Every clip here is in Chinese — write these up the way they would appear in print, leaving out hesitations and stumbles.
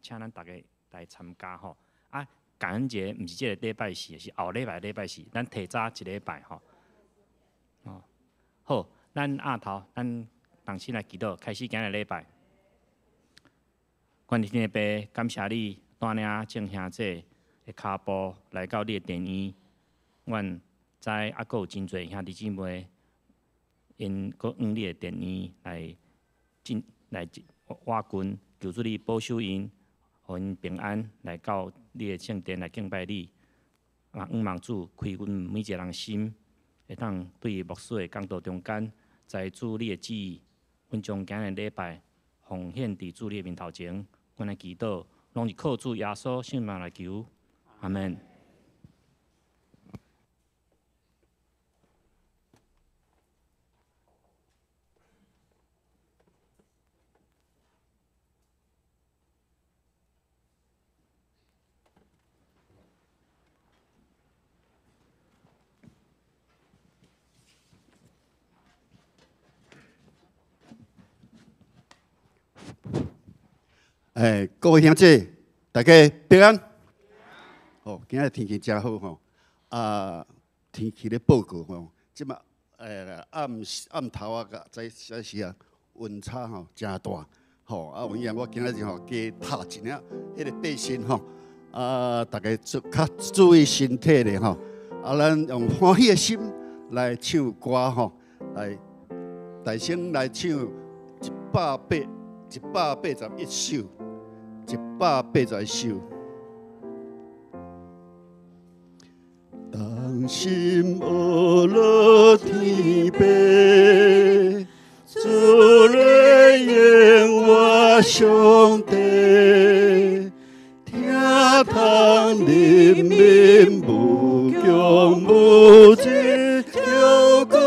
请咱大家来参加吼。啊，感恩节毋是即个礼拜四，是后礼拜四，咱提早一礼拜吼。哦，好，咱下头咱同心来祈祷，开始今日礼拜。关天的爸，感谢你带领众兄弟的脚步来到你的殿院。阮知还佫有真侪兄弟姊妹，因佫往你的殿院来挖军，求主你保守因，互因平安来到你的圣殿来敬拜你。嘛，望主开阮每一个人心，会当对牧师的讲道中间，在主你的旨意，阮将今日礼拜奉献伫主你的面头前。阮来祈祷，拢是靠主耶稣圣名来求，阿门。各位兄弟，大家平安。哦，今日天气真好吼，天气咧报告吼，即马暗头啊，在时啊，温差吼真大，吼有影我今日吼加拍一领迄个背心吼，大家较注意身体咧吼，咱用欢喜的心来唱歌吼，来大声来唱181首。181首。当心学了天边，主来引我上帝，听堂人民无疆无际，跳过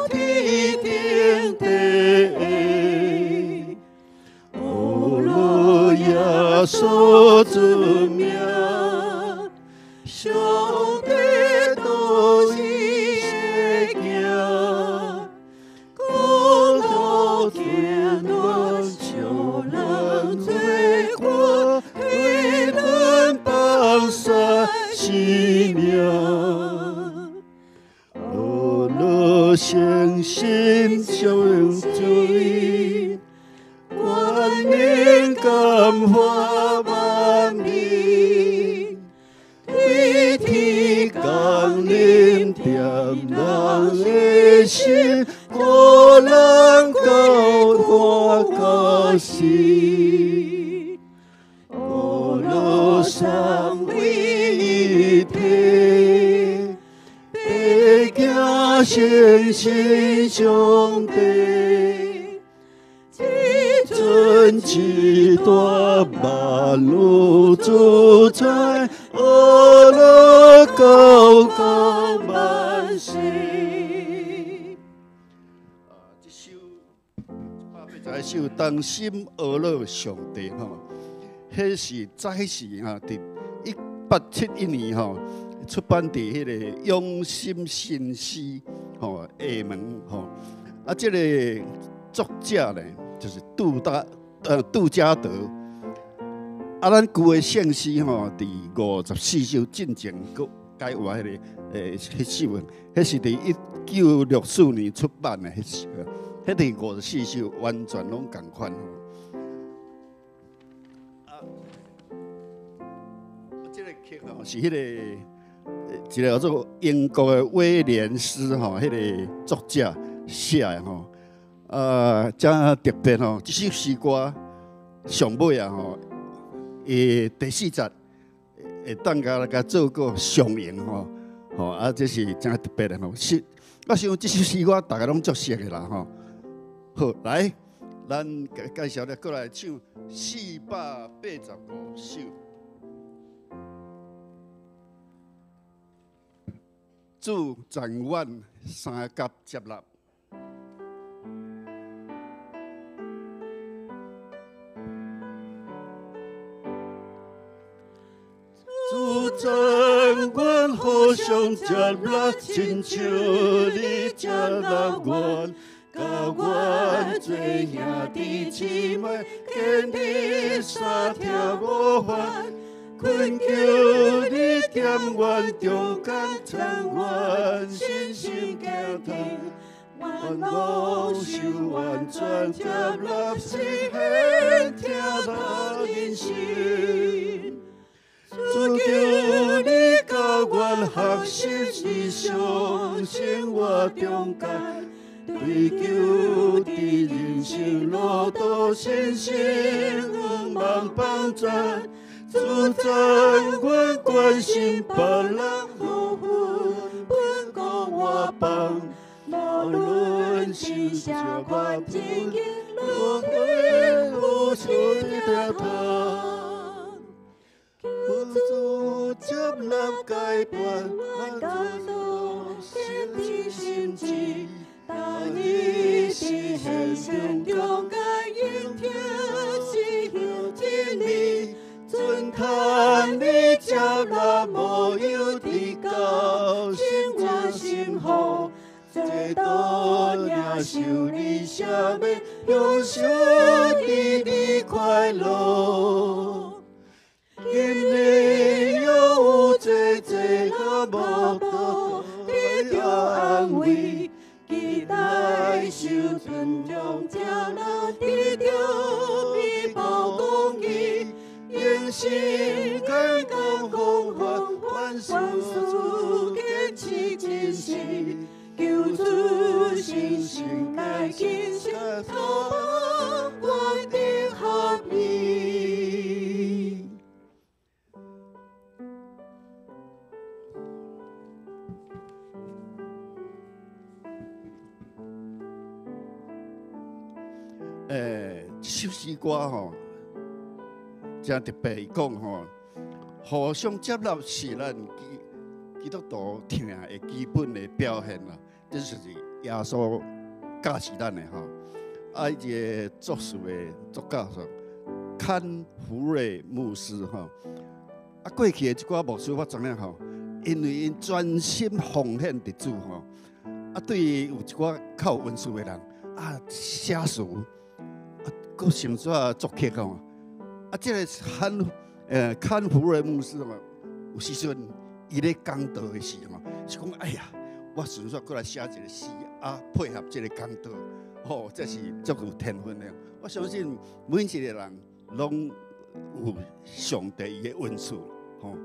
天顶地。耶稣之名，上帝都是行，公道天乱，笑人罪过，为人放下性命。我相信相追。万年感化万民，对天降临点人的心，可人高看高兴，可乐三位一体，白行信心兄弟。真知大万路主宰，阿拉高高万岁。这首181首《当心阿拉上帝》吼，迄是早时哈，伫1871年吼出版伫迄个《永心新诗》吼下门吼，这个作者呢。就是杜嘉德，咱旧的圣诗吼，伫54首进前佫改换迄个迄首，迄是伫1964年出版的迄首，迄伫54首完全拢共款吼。这个曲吼是迄个一个叫做英国的威廉斯吼，迄个作者写的吼。真特别吼！这首诗歌上尾啊吼，第4节会当甲做个上映吼，这是真特别的吼。我想这首诗歌大家拢足熟的啦吼。好，来，咱介绍咧，过来唱485首。主掌阮三甲接纳。主掌阮互相接纳，亲像你接纳阮，甲阮做兄弟姊妹，今日三条无烦。恳求你点阮中间参阮信心坚定，愿老受完全接纳，是很跳他人心。主求你教阮学习日常生活中间，追求伫人生路途信心光芒帮助。主赞阮关心别人好分，本国我帮，无论受啥我经历，路会付出了他。求主接纳改变，我主先知心志，当你是现实中该应听是有真理。尊叹你接纳无有的高，心我心好，这多领受你赦免，享受你快乐。今日又有这个无道，得到安慰，期待受尊重接纳，得到美好公义。用心感动风风万事坚持真心，求主信心来坚持，头帮我的合意。这首诗歌吼。真特别讲吼，互相接纳是咱基督徒听的基本的表现啦。这就是耶稣教示咱的吼。啊，一个作词的作家说，坎福瑞牧师吼。啊，过去的一寡牧师我知影吼，因为因专心奉献伫主吼，啊，对于有一寡较有温书的人啊，写词啊，佮成煞作曲吼。啊，这个坎福瑞牧师嘛，有时阵伊咧讲道的时候，是讲哎呀，我顺续过来写一个诗啊，配合这个讲道，哦，这是足有天分的。我相信每一个人拢有上帝伊的恩赐，吼。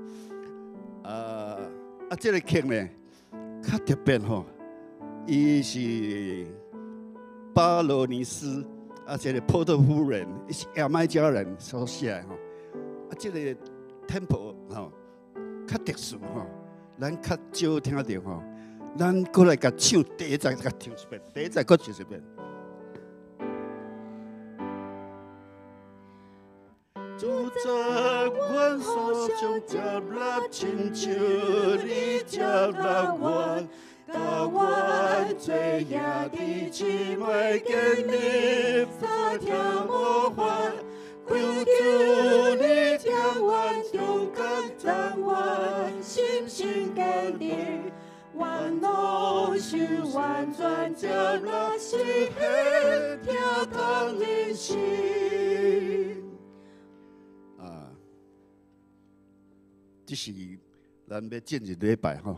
这个曲呢，较特别吼，伊是巴罗尼斯。这个波特夫人是牙买加人所写的吼，这个 tempo 吼较特殊吼，咱较少听到吼，咱过来甲唱第一节，甲唱一遍，第一节搁唱一遍。主在阮所想接纳，亲像你接纳我。教阮做兄弟姊妹，今日三条无烦，求主你听阮中间赞阮心心坚定，愿老受完全接纳，是很跳动人心。这是咱要进入礼拜吼。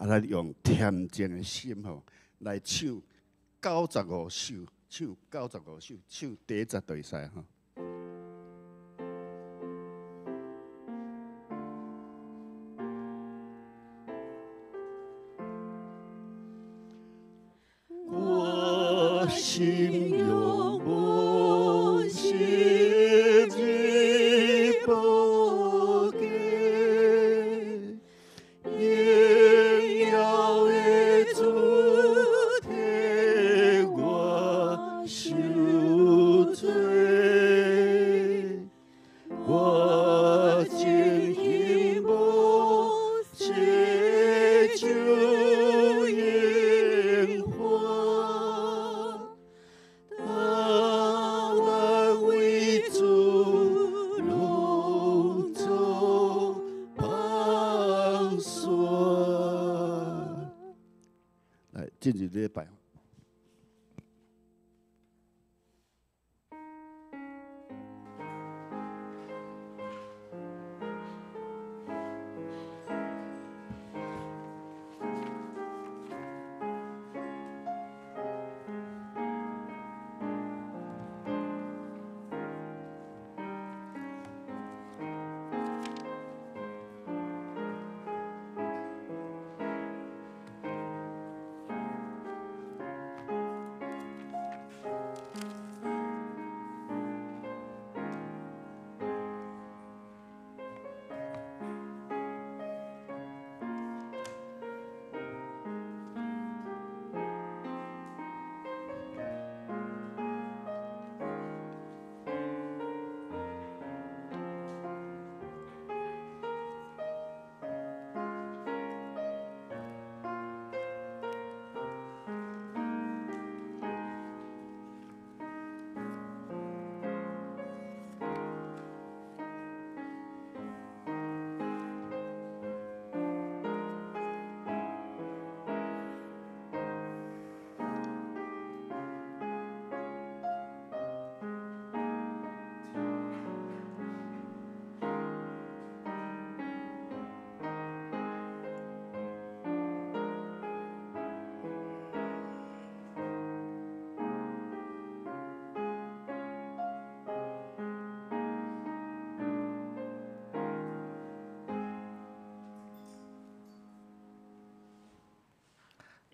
咱用恬静的心吼来唱95首，唱95首，唱第一节就会使吼。我心永不息日不给。进入礼拜，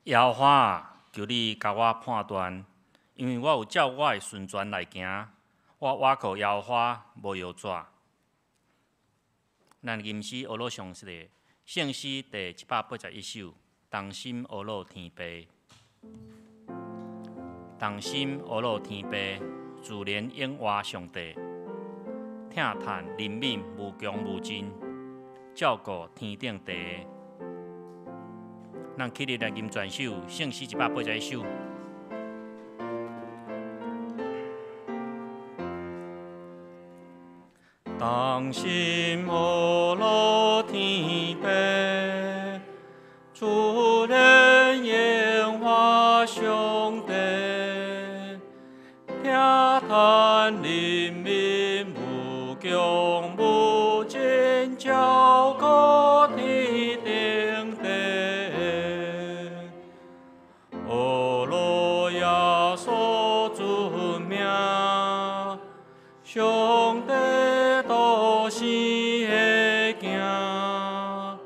耶和华，求你甲我判断，因为我有照我的顺传来行，我倚靠耶和华无摇纸。咱吟诗学罗上的圣诗第181首，同心学罗天父，同心学罗天父，自然永活上帝，听叹人民无穷无尽，照顾天顶地的。咱起立来吟全首圣诗181首。同心学罗天父，自然永活上帝，听叹人民无穷无尽，照顾天顶地。学罗耶稣尊名，上帝都是会行，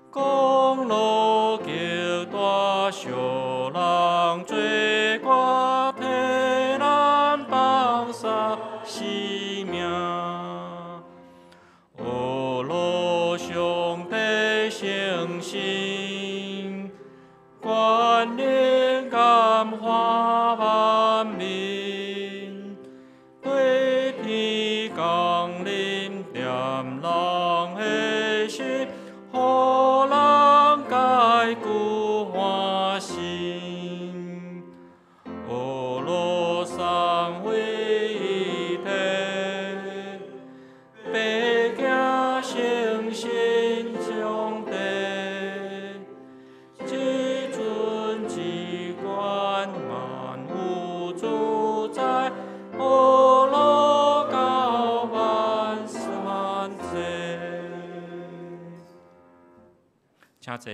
公路极大，小人罪过，替咱放下生命。学罗上帝圣心，观念感化万民，对天降临，点人的心，互人解救欢心。学罗三位一体，白行诚心上帝。至尊至观，万物主宰，学罗到万万岁。请坐。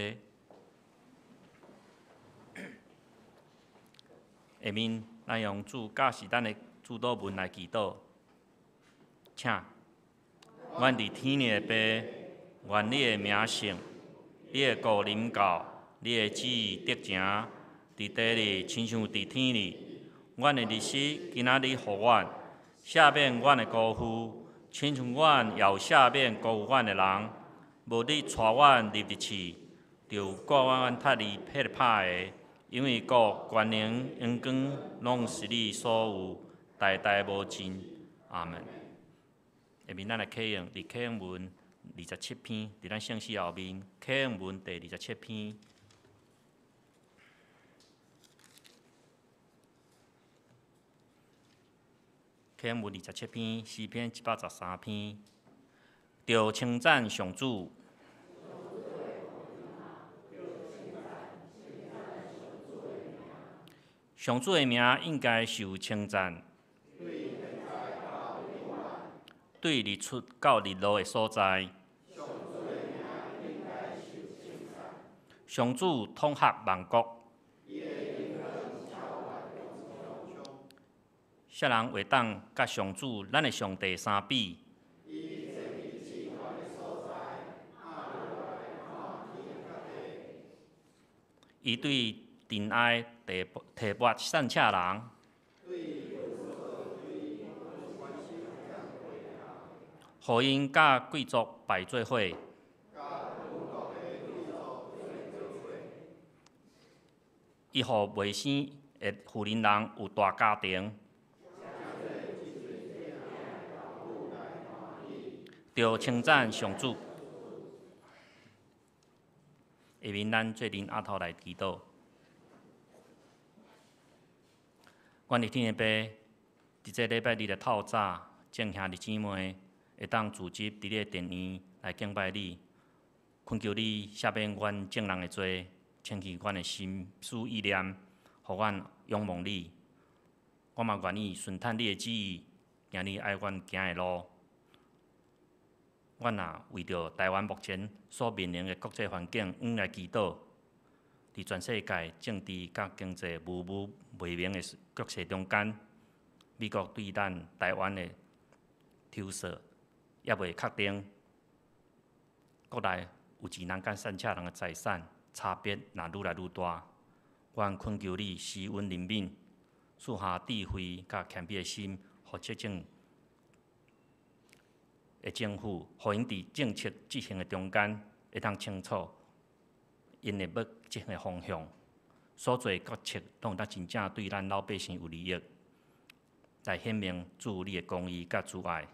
下面咱用主教示咱的主祷文来祈祷。请，阮伫天里的爸，愿你的名圣，你的国临到，你的旨意得成，伫地里亲像伫天里。阮的日子今仔日互阮，赦免阮的辜负，亲像阮也有赦免辜负阮的人。无你带阮入入去，就挂阮脱离迄个歹的。因为国、权能、荣光，拢是你所有，代代无尽。阿门。下面咱来启用伫启用文27篇，伫咱圣诗后面启用文第27篇。启用文27篇，诗篇113篇，着称赞上主。上主的名应该受称赞，对日出到日落的所在，上主统合万国，谁人会当甲上主咱的上帝相比？伊对仁爱提拔善车人，互因甲贵族摆做伙，伊互袂生的富人人有大家庭，着称赞上主。下面咱做恁阿头来祈祷。阮伫天的爸，伫这礼拜日的透早，众兄弟姊妹会当聚集伫你的殿院来敬拜你，恳求你赦免阮众人的罪，清去阮的心思意念，互阮仰望你。我嘛愿意顺探你的旨意，行你爱阮行的路。阮也为着台湾目前所面临的国际环境，来祈祷。伫全世界政治甲经济无未明的局势中间，美国对咱台湾的挑唆也未确定。国内有钱人甲善车人的财产差别若愈来愈大，愿恳求你施恩怜悯，赐下智慧甲谦卑的心，互执政的政府，互因伫政策执行的中间，会当清楚因会要执行的方向。所做决策拢当真正对咱老百姓有利益，来显明主你的公义甲慈爱。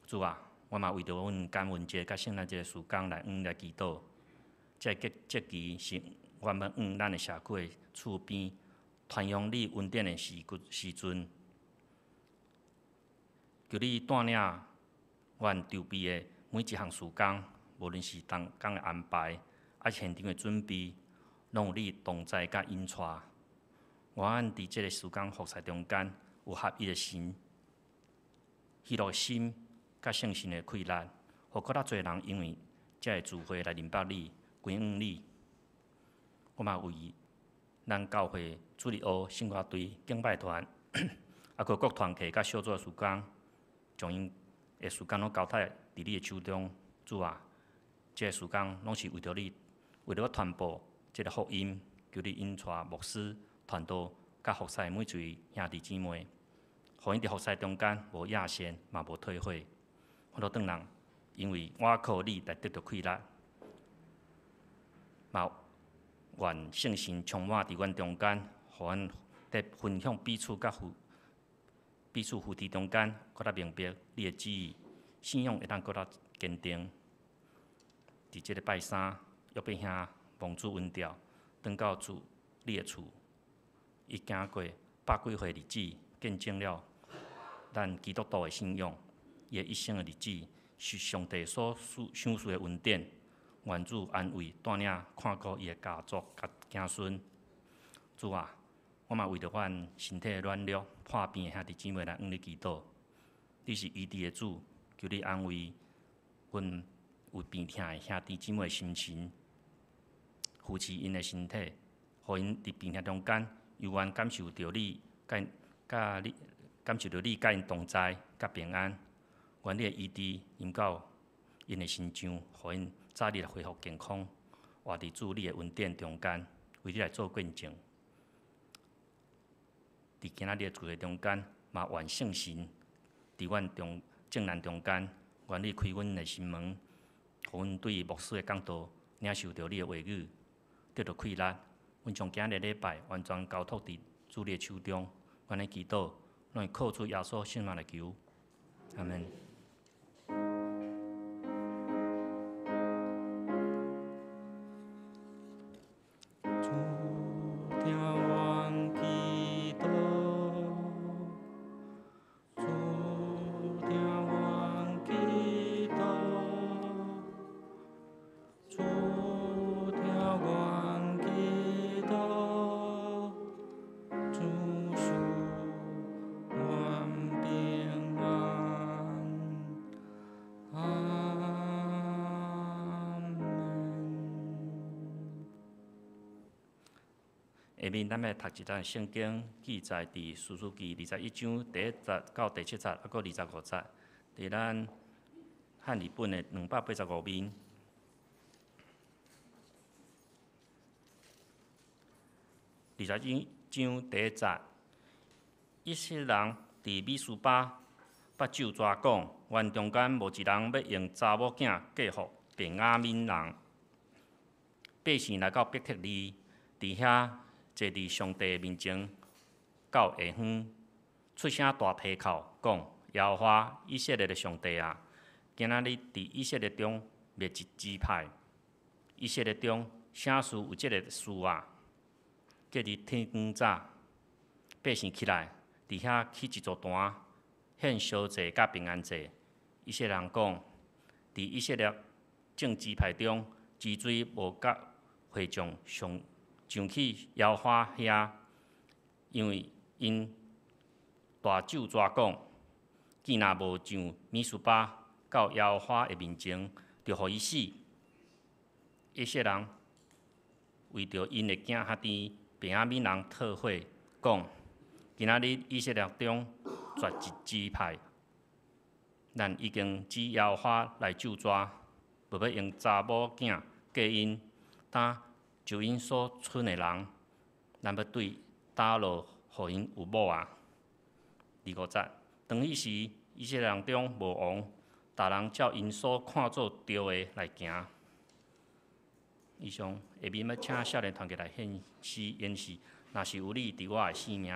主啊，我嘛为着阮感恩节甲圣诞节的时间来祈祷。这期是我们咱的社区的厝边传扬你恩典的时阵，求你带领阮周边的每一项事工，无论是当工的安排，啊现场的准备，拢有你同在甲引带。愿伫这个事工服侍中间有合一的心、喜乐的心，甲圣神的气力，互更较侪人因为这个聚会来明白你。归恩你，我嘛为咱教会主日学圣歌队敬拜团，啊，佮各团体甲小组的事工，将因的事工拢交代伫你的手中。主啊，这个事工拢是为着你，为着传播这个福音，求你引带牧师、传道甲服侍每一位兄弟姊妹，互因伫服侍中间无亚线，嘛无退货，我都当人，因为我靠你来得到气力。嘛，愿圣神充满伫阮中间，互阮在分享彼此扶持中间，搁较明白你的旨意，信仰会当搁较坚定。伫即个拜三，约伯兄蒙主恩召，转到主你的厝，伊行过百几岁日子，见证了咱基督徒的信仰，伊的一生的日子是上帝所赏赐的恩典。愿主安慰带领看顾伊的家族甲子孙。主啊，我嘛为着阮身体的软弱、破病的兄弟姊妹来你祈祷。你是医治的主，求你安慰阮有病痛的兄弟姊妹的心情，扶持因的身体，互因伫病痛中间，犹原感受到你感受到你甲因同在，甲平安。愿你的医治引到因的心上，互因早日来恢复健康，活伫主你的恩典中间，为你来做见证。伫今仔日的聚会中间，嘛愿圣神伫阮正难中间，愿你开阮的心门，互阮对牧师的讲道领受到你的话语，得到气力。阮将今日礼拜完全交托伫主你的手中，阮的祈祷，拢会靠主耶稣圣名来求，阿门。下面咱要读一段圣经，记载伫士师记21章第1节到第7节，还佫25节，伫咱汉语本的285面。21章第1节，以色列人伫米斯巴把酒抓讲，阮中间无一人要用查某囝嫁互便雅悯人。百姓来到伯特利，伫遐坐伫上帝面前，到下昏，出声大啼哭，讲：耶和华以色列的上帝啊，今仔日伫以色列中灭一支派，以色列中啥事有即个事啊？隔日天光早，百姓起来，伫遐起一座坛，献烧祭甲平安祭。以色列人讲，伫以色列正支派中，之水无甲会众上去耶和华遐，因为因大酒抓讲，既若无上米斯巴到耶和华的面前，就互伊死。以色列人为着因的囝兄弟便雅悯人讨火，讲：今仔日以色列中绝一支派，咱已经指耶和华来救抓，无要用查某囝嫁因，当就因所剩的人，咱要对打落，互因有某啊。25节，当迄时，以色列人中无王，逐人照因所看做对的来行。以上下面要请少年团体来献诗演示，若是有你伫我的性命。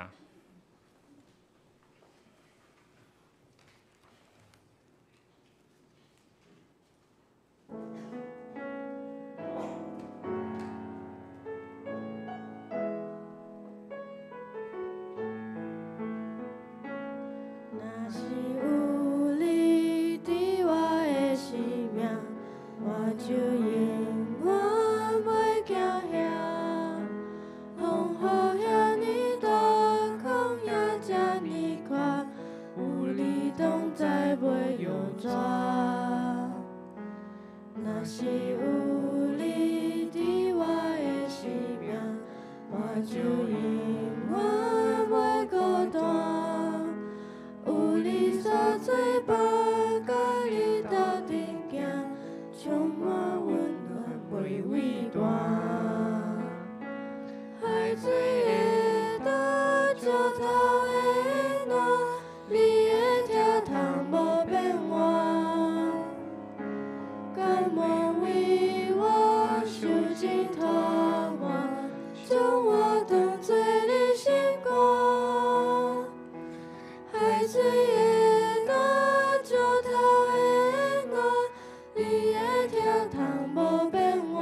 若是有你伫我的生命，我就永远袂惊吓。风雨遐尼大，空也遮尼宽，有你同在袂摇转。若是有你伫我的生命，我就永远袂孤单。有你所做伴，甲你斗阵行，充满温暖袂畏寒。海水会干，石头会烂，你的疼痛无变换。甘愿为我受尽拖磨，将我当作你心肝。海水会干，石头会烂，你的疼痛无变换。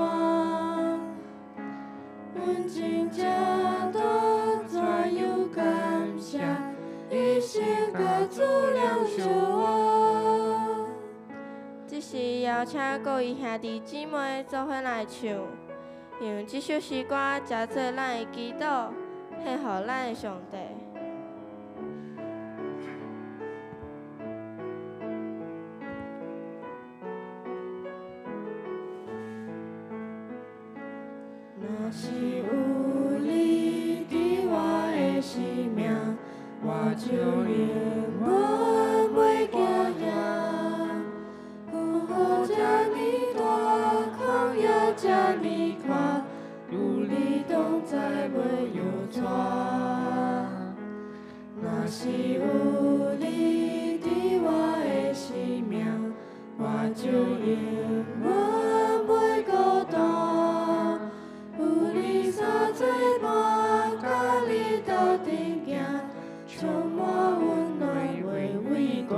阮真正多怎样感谢，一生甲主良相我。这时邀请各位兄弟姊妹做伙来唱，用这首诗歌加做咱的祈祷，献予咱的上帝。若是有你伫我的生命，我就永远袂惊吓。风雨遮尼大，空也遮尼宽，有你同在袂摇转。若是有你伫我的生命，我就永远袂孤单。有你所做伴，甲你斗阵行，充满温暖袂畏寒。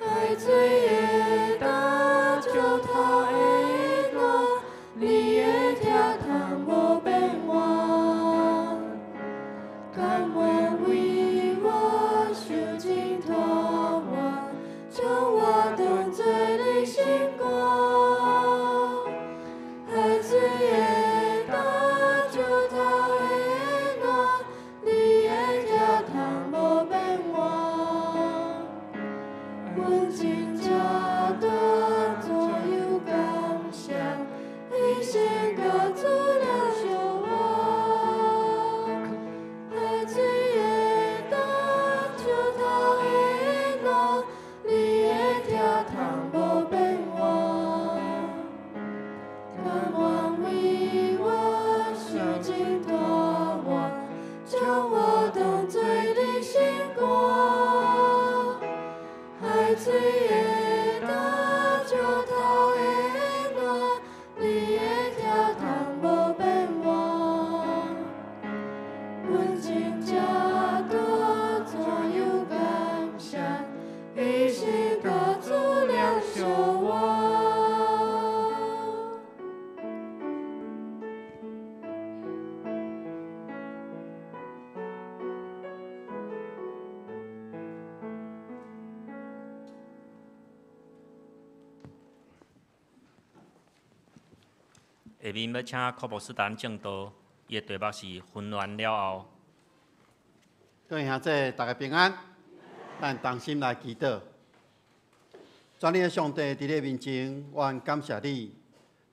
海水会干，石头会烂，你的疼痛无变换。甘愿为我受尽拖磨，将我当作你心肝。海水会干，石头会烂，你的疼痛无变换。阮真正多怎样感谢，一生甲主良相我。海水会干，石头会烂，你的疼痛无变换。甘愿为我受尽拖磨，将我当作你心肝。海水会干，石头会烂，你的疼痛无变换。阮真正多怎样感谢，一生甲主良相我。下面要请科博斯丹正道，伊的题目是《混乱了后》。各位兄弟，大家平安。咱同心来祈祷。全能的上帝，伫你面前，阮感谢你，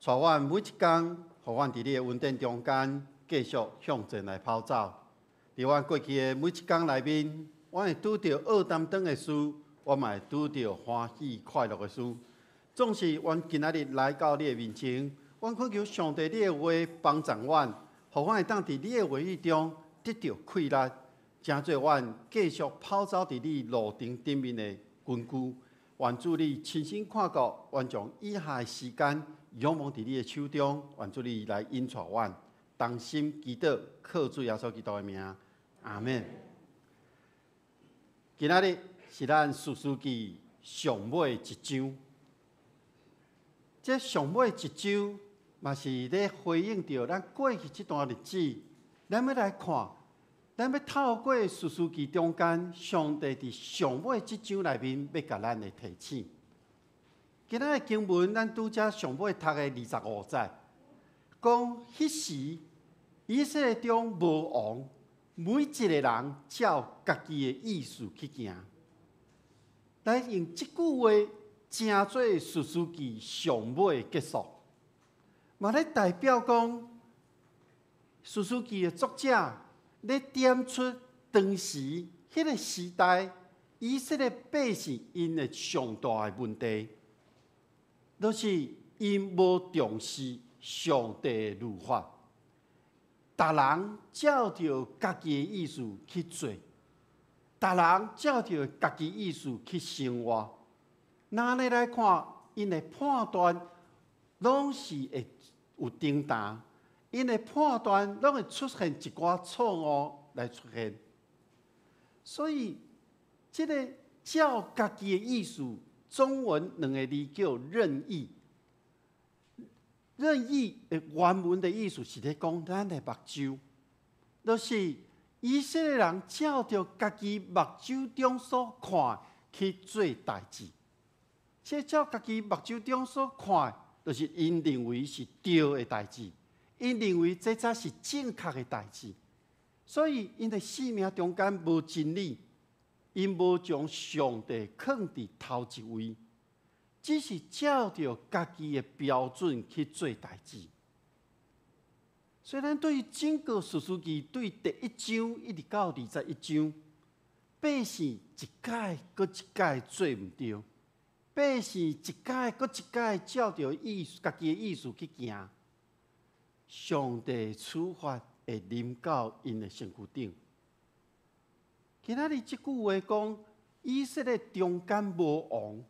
带阮每一天，互阮伫你的恩典中间，继续向前来跑走。伫阮过去的每一天内面，阮会拄到恶担当的事，阮嘛会拄到欢喜快乐的事。总是阮今仔日来到你的面前，阮恳求上帝你的话帮助阮，互阮会当伫你的话语中得到快乐，真做阮继续跑走伫你路程顶面的根基。愿主你亲身看顾，愿将以下的时间仰望伫你的手中，愿主你来引带阮，同心祈祷，靠主耶稣基督的名，阿门。今仔日是咱士师记上尾一章，这上尾一章嘛是咧回应着咱过去这段日子，咱要来看，咱要透过士师记中间，上帝伫上尾这章内面要甲咱的提醒。今仔的经文，咱拄则上尾读的25节，讲迄时以色列中无王，每一个人照家己的意思去行。来用这句话，正做士师记上尾的结束，嘛咧代表讲士师记的作者咧点出当时迄个时代以色列百姓因的上大的问题，就是因无重视上帝的律法，逐人照着家己的意思去做，逐人照着家己意思去生活。那你来看，因的判断拢是会有重大，因的判断拢会出现一寡错误来出现。所以，这个照家己的意思，中文两个字叫任意。任意的原文的意思是咧讲咱的目睭，就是以色列人照着家己目睭中所看去做代志。这照家己目睭中所看，就是因认为是对的代志，因认为这才是正确的代志。所以因的生命中间无真理，因无将上帝放伫头一位。只是照着家己的标准去做代志。虽然对于整个士师记，对第1章一直到21章，百姓一届搁一届做唔对，百姓一届搁一届照着家己的意思去行，上帝处罚会临到因的身躯顶。今仔日这句话讲，以色列中间无王。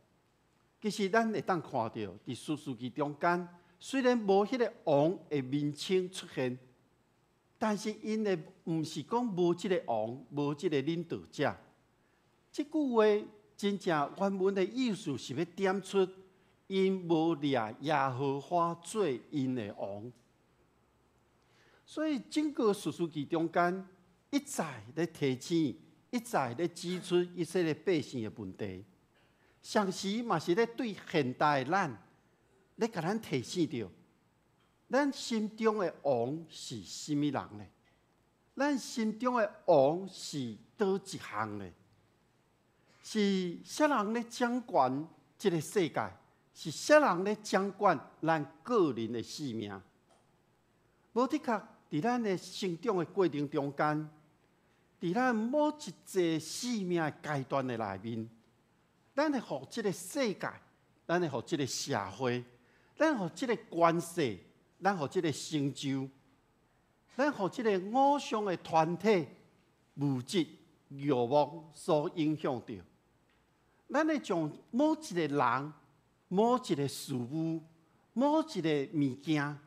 其实咱会当看到，伫士师记中间，虽然无迄个王的名称出现，但是因的毋是讲无即个王，无即个领导者。这句话真正原文的意思是要点出，因无立耶和华做因的王。所以整个士师记中间，一再咧提醒，一再咧指出以色列百姓的问题。上时嘛是咧对现代的咱，咧甲咱提醒着，咱心中的王是甚物人呢？咱心中的王是倒一项呢？是啥人咧掌管这个世界？是啥人咧掌管咱个人的生命？无的确，伫咱的成长的过程中间，伫咱某一个生命的阶段的内面。咱会互这个世界，咱会互这个社会，咱互这个关系，咱互这个成就，咱互这个偶像的团体、物质、欲望所影响着。咱会将某一个人、某一个事物、某一个物件，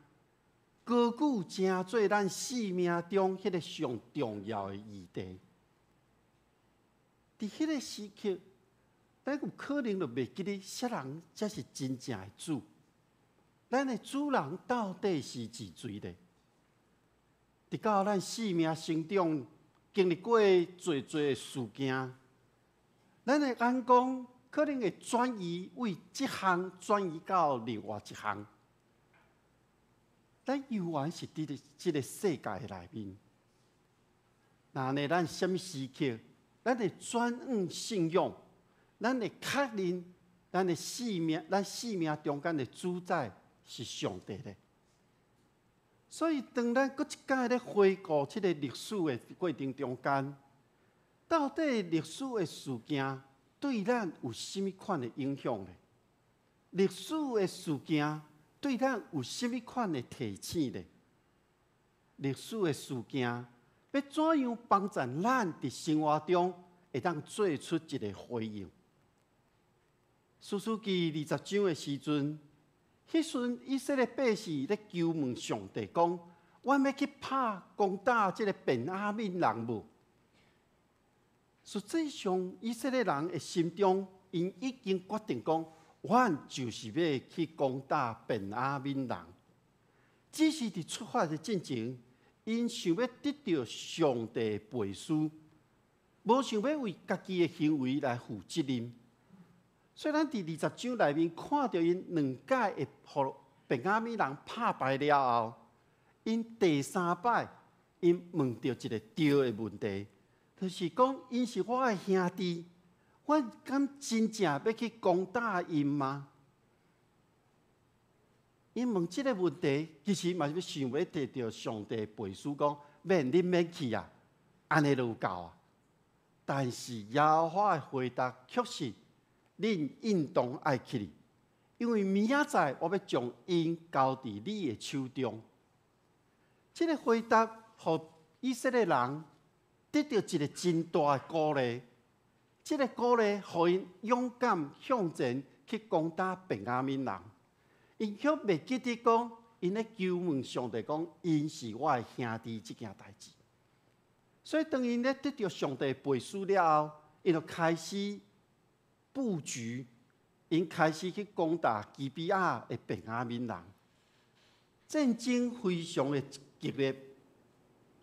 高举成做咱生命中迄个上重要的议题。伫迄个时刻。咱有可能就袂记得啥人才是真正的主。咱的主人到底是几岁呢？直到咱生命成长经历过侪的事件，咱的眼光可能会转移为这项，转移到另外一项。咱永远是伫这个世界内面。那呢，咱什么时刻，咱会转向信仰？咱会确认，咱的生命中间的主宰是上帝的。所以，当咱搁一届咧回顾这个历史的过程中间，到底历史的事件对咱有甚么款的影响呢？历史的事件对咱有甚物款的提醒呢？历史的事件要怎样帮助咱伫生活中会当做出一个回应？士师记20章的时阵，迄阵以色列百姓咧求问上帝讲：我要去攻打这个便雅悯人无？实际上，以色列人的心中，因已经决定讲，我就是要去攻打便雅悯人。只是伫出发的进前，因想要得到上帝的陪赐，无想要为家己的行为来负责任。虽然伫20章内面看到因2届会互便雅悯人打败了后，因第3摆因问到一个对的问题，就是讲因是我的兄弟，我敢真正要去攻打因吗？因问这个问题，其实嘛是想要得到上帝陪赐，讲你免去啊，安尼就有够啊。但是耶和华的回答却是：恁应当爱去，因为明仔载我要将因交伫你的手中。这个回答，互以色列人得到一个真大的鼓励。这个鼓励，互因勇敢向前去攻打便雅悯人。因却袂记得讲，因咧求问上帝讲，因是我的兄弟这件代志。所以当因咧得到上帝陪赐了后，因就开始布局，因开始去攻打基比亚的便雅悯人。战争非常的激烈，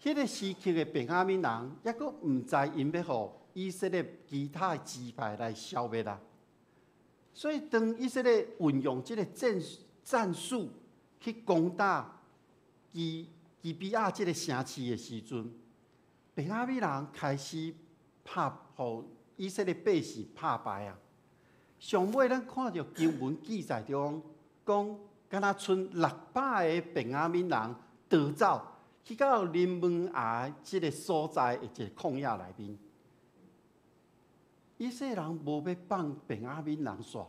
迄个时期的便雅悯人抑阁毋知因要互以色列其他的支派来消灭啦。所以当以色列运用这个战术去攻打基比亚这个城市的时阵，便雅悯人开始互以色列百姓打败啊！上尾咱看到经文记载中讲，敢若剩600个便雅悯人逃走，去到临门崖这个所在的一个旷野内面。以色列人无要放便雅悯人煞。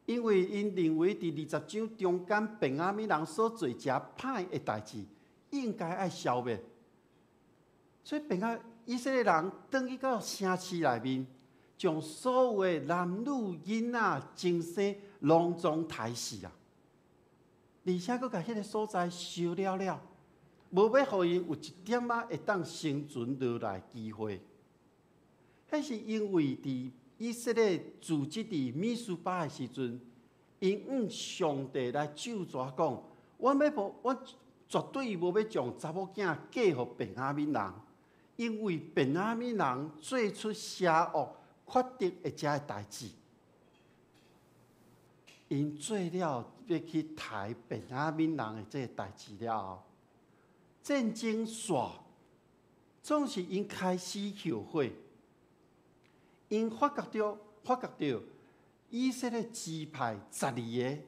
因为因认为伫20章中间，便雅悯人所做遮歹的代志，应该爱消灭。所以以色列人转去到城市内面，将所有的男女囡仔、精生拢总杀死啊！而且佫甲迄个所在烧了了，无要互因有一点仔会当生存落来机会。迄是因为伫以色列自治伫米斯巴的时阵，因向上帝来咒诅讲：我绝对无要将查某囝嫁互便雅悯人，因为便雅悯人做出邪恶、缺德的遮个代志。因做了要去抬便雅悯人的这个代志了后，战争煞总是因开始后悔。因发觉到以色列支派12个，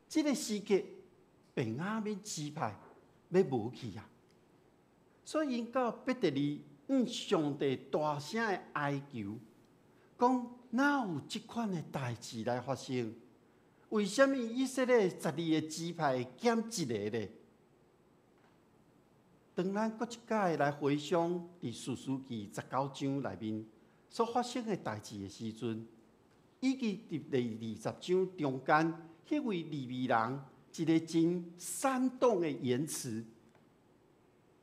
这个时刻便雅悯支派要无去啊！所以因到伯特利向上帝大声的哀求，讲哪有这款的代志来发生？为什么以色列12个支派减1个呢？当咱搁一摆来回想伫士师记19章内面所发生的代志的时阵，以及伫第20章中间，迄位利未人一个真煽动的言辞，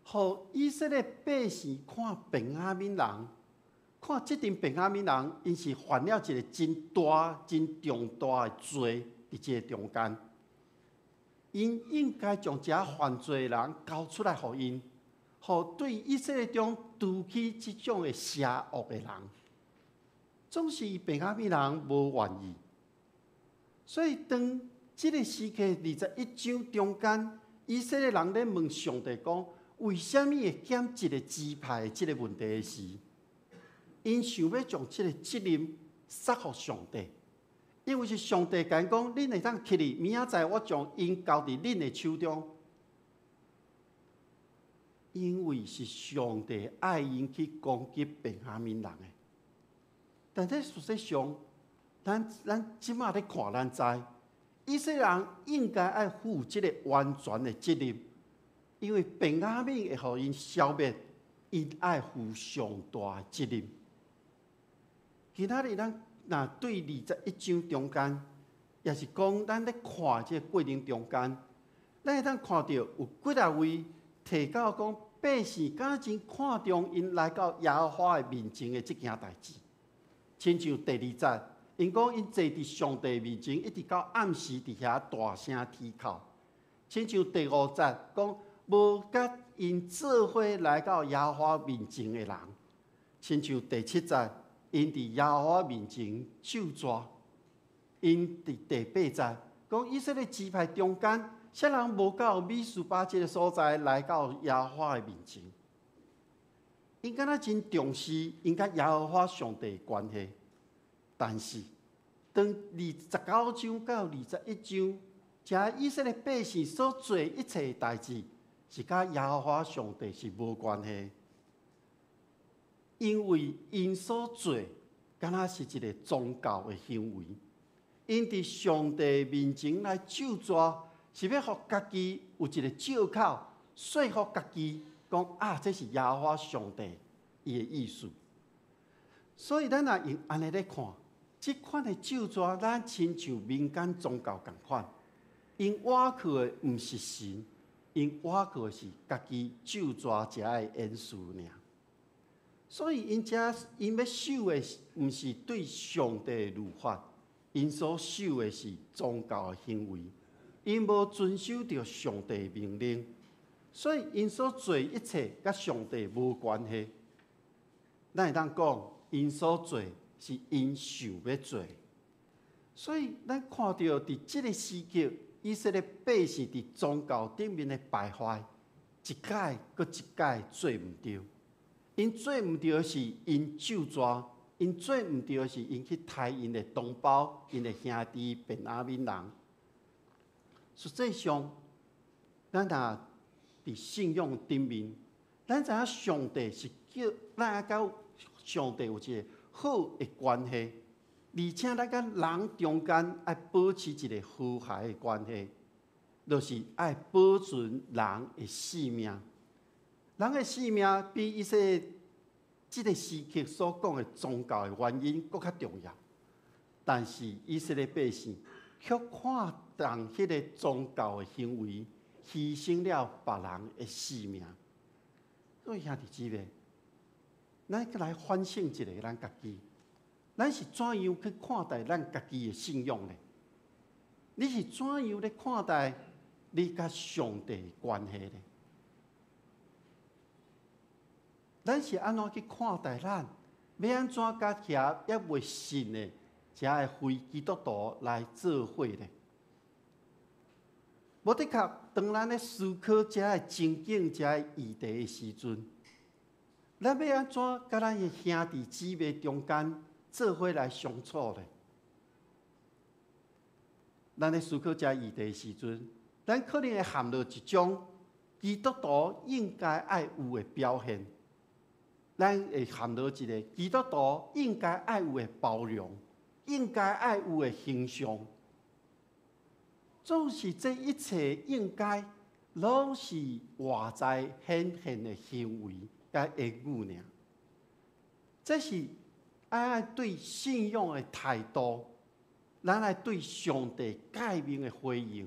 互以色列百姓看便雅悯人，看这群便雅悯人，因是犯了一个真大、真重大的罪，伫这个中间，因应该将这犯罪的人交出来，互因，互对以色列中除去这种的邪恶的人。总是便雅悯人无愿意，所以当这个时刻21章中间，以色列人咧问上帝讲，为什么会减一个支派的这个问题时，因想要将这个责任撒给上帝，因为是上帝讲，恁会当去哩，明仔载我将因交伫恁的手中，因为是上帝爱因去攻击便雅悯人的。但在事实上，咱即马咧看，咱知以色列人应该爱负这个完全的责任，因为便雅悯会互因消灭，因爱负上大的责任。其他的咱若对21章中间，也是讲咱咧看这个过程中间，咱会当看到有几啊位提到讲，百姓敢真看重因来到耶和华的面前的这件代志。亲像第2节，因讲因坐伫上帝面前，一直到暗时伫遐大声啼哭。亲像第5节讲，无甲因做伙来到耶和华面前的人。亲像第7节，因伫耶和华面前咒詛。因伫第8节讲，以色列支派中间，谁人无到米斯巴这个所在来到耶和华的面前？因敢若真重视因甲耶和华上帝的关系，但是当19章到21章，这以色列百姓所做一切代志，是甲耶和华上帝是无关系，因为因所做敢若是一个宗教的行为。因伫上帝面前来咒詛，是要互家己有一个借口，说服家己讲这是耶和华上帝伊的意思。所以咱若用安尼来看，即款的咒詛，咱亲像民间宗教共款，因倚靠的毋是神，因倚靠的是家己咒詛遮的演示尔。所以因要守的毋是对上帝的律法。因所守的是宗教的行为，因无遵守着上帝的命令，所以因所做一切甲上帝无关系。咱会当讲，因所做是因想要做。所以咱看到伫即个时期，以色列百姓伫宗教顶面的败坏，一届搁一届做毋对。因做毋对是因咒詛。因做毋对是因去杀因的同胞、因的兄弟便雅悯人。实际上，咱若伫信仰顶面，咱知影上帝是叫咱甲上帝有一个好的关系，而且咱甲人中间爱保持一个和谐的关系，就是爱保存人的性命。人的性命比一些这个时期所讲的宗教的原因更较重要，但是以色列百姓却看重迄个宗教的行为，牺牲了别人的性命。所以兄弟姊妹，咱来反省一下咱家己，咱是怎样去看待咱家己的信仰呢？你是怎样咧看待你甲上帝的关系呢？咱是安怎去看待咱？要安怎甲遐也未信的遮个非基督徒来做伙呢？无的确，当咱咧思考遮个情景、遮个议题的时阵，咱要安怎甲咱的兄弟姊妹中间做伙来相处呢？咱咧思考遮个议题的时阵，咱可能会含入一种基督徒应该爱有的表现。咱会含到一个基督徒应该爱有的包容，应该爱有的形象。总是这一切应该，拢是外在显现的行为甲言语尔。这是爱对信仰的态度，咱爱对上帝诫命的回应，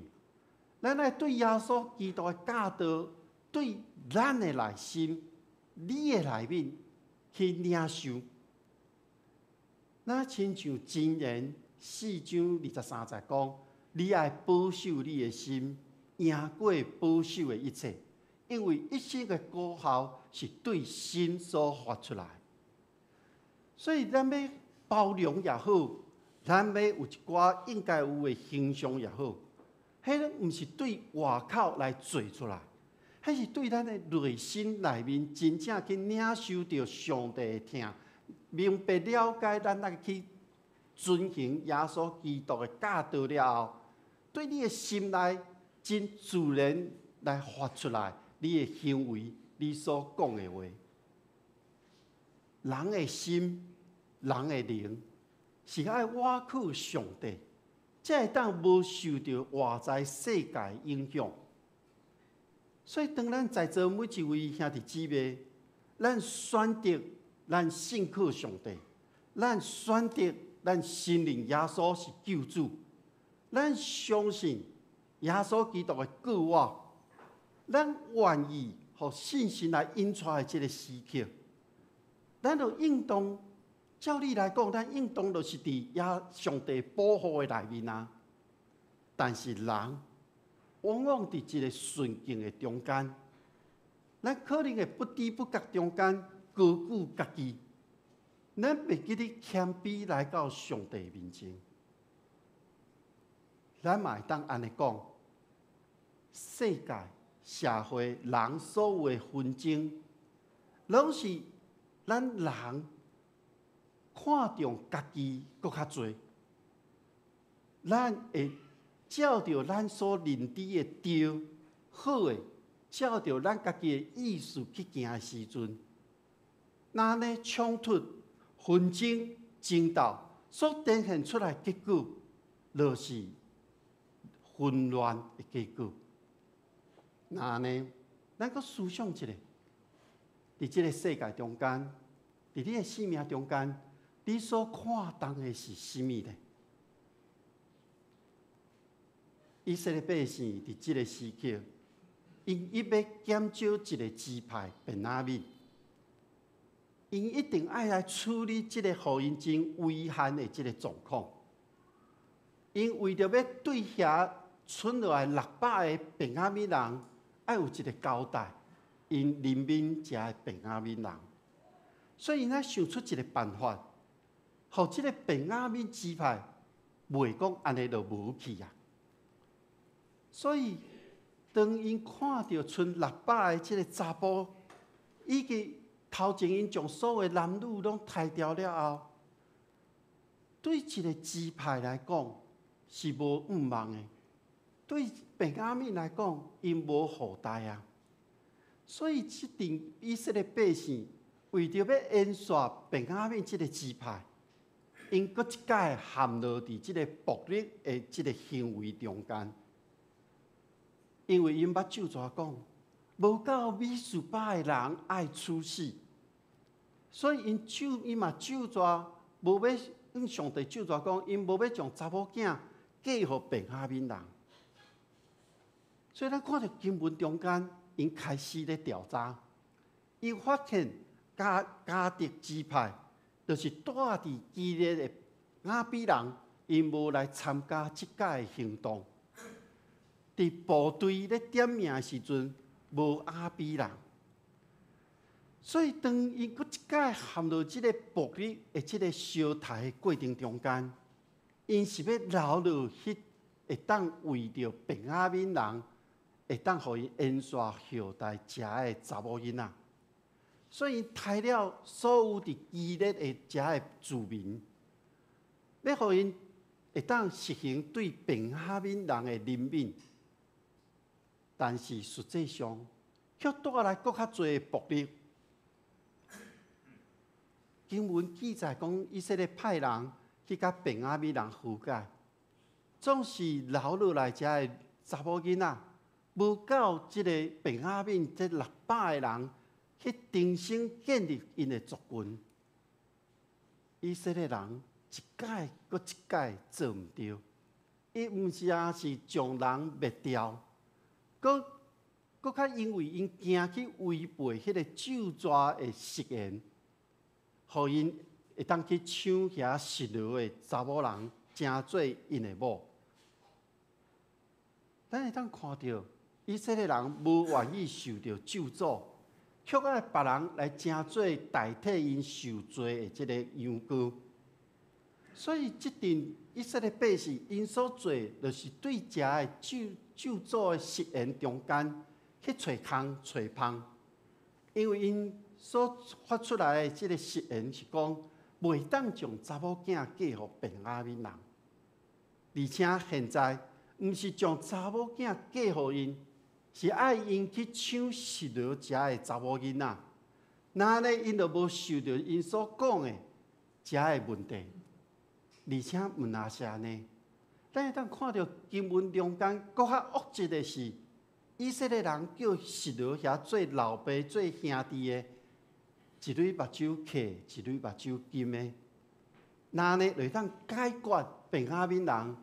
咱爱对耶稣基督的教导，对咱的内心、你的内面。去领受，那亲像箴言4章23节讲：你爱保守你的心，赢过保守的一切，因为一生的果效是对心所发出来。所以咱要包容也好，咱要有一寡应该有的形象也好，迄毋是对外口来做出来。迄是对咱的内心内面真正去领受到上帝的听，明白了解咱来去遵行耶稣基督的教导了后，对你的心内真自然来发出来你的行为，你所讲的话。人的心、人的灵是爱倚靠上帝，才会当无受到外在世界影响。所以，当咱在座每一位兄弟姊妹，咱选择咱信靠上帝，咱选择咱信任耶稣是救主，咱相信耶稣基督的救我，咱愿意互信心来引出的这个时刻，咱就应当。照理来讲，咱应当就是伫上帝保护的内面啊。但是人往往伫一个顺境的中间，咱可能会不知不觉中间高估家己，咱袂记得谦卑来到上帝面前。咱嘛会当安尼讲，世界、社会、人所有的纷争，拢是咱人。看重家己搁较侪，咱会照着咱所认知的对好的，照着咱家己的意思去行的时阵，那呢冲突、纷争、争斗所呈现出来结果，就是混乱的结果。那呢，咱搁思想一下，伫这个世界中间，伫你的生命中间。你所看重的是甚么呢？以色列百姓伫这个时刻，因伊要减少一个支派便雅悯，因一定爱来处理这个互因真危险的这个状况。因为着要对遐剩落来600个便雅悯人，爱有一个交代，因人民遮的便雅悯人，所以因想出一个办法。互即个便雅悯支派，袂讲安尼就无去啊。所以，当因看到剩600个即个查甫，已经头前因将所有男女拢杀掉了后，对一个支派来讲是无毋望的；对便雅悯来讲，因无后代啊。所以，即阵以色列百姓为着要延续便雅悯即个支派。因搁一届陷落伫即个暴力的即个行为中间，因为因捌咒詛讲，无够米斯巴的人爱处死，所以因嘛咒詛，无要向上帝咒詛讲，因无要将查某囝嫁互便雅悯人。所以咱看到经文中间，因开始咧调查，伊发现迦得支派。就是住伫基列的雅比人，因无来参加即届的行动。伫部队咧点名的时阵，无雅比人，所以当因搁一届陷入即个暴力的即个烧台的过程中间，因是要留落迄会当为着便雅悯人，会当互因延续后代食的查某囡仔。所以，杀了所有伫基列的遮的住民，要互因会当实行对便雅悯人的怜悯，但是实际上却带来搁较侪的暴力。经文记载讲，以色列派人去甲便雅悯人和解，总是留落来遮的查某囡仔，无够即个便雅悯这600个人。去重新建立因的族群，以色列人一届搁一届做毋对，伊毋是是将人灭掉，搁较因为因惊去违背迄个咒詛的誓言，互因会当去抢遐失落的查某人，成做因的某。咱会当看到以色列人无愿意受到咒诅。却爱别人来成做代替因受罪的这个羊羔，所以这阵以色列百姓因所做，就是对遮的咒诅的誓言中间去找空找芳，因为因所发出来的这个誓言是讲，袂当将查某囝嫁予便雅悯人，而且现在毋是将查某囝嫁予因。是爱因去抢失落遮的查某囡仔，那呢因就无受到因所讲的遮的问题，而且毋那是安尼，咱会当看到经文中间搁较恶质的是，以色列人叫示罗遐做老爸、做兄弟的，一蕊目睭揢，一蕊目睭金的，那呢就当解决便雅悯人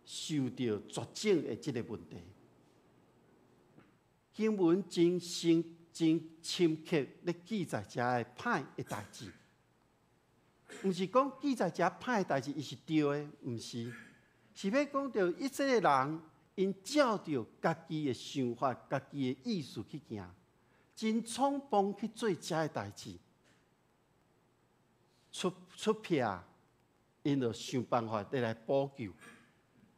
受到绝症的这个问题。经文真深刻咧记载遮个歹的代志，毋是讲记载遮歹的代志伊是对的，毋是，是要讲到以色列人因照着家己的想法、家己的意思去行，真匆忙去做遮个代志，出撇，因就想办法来补救。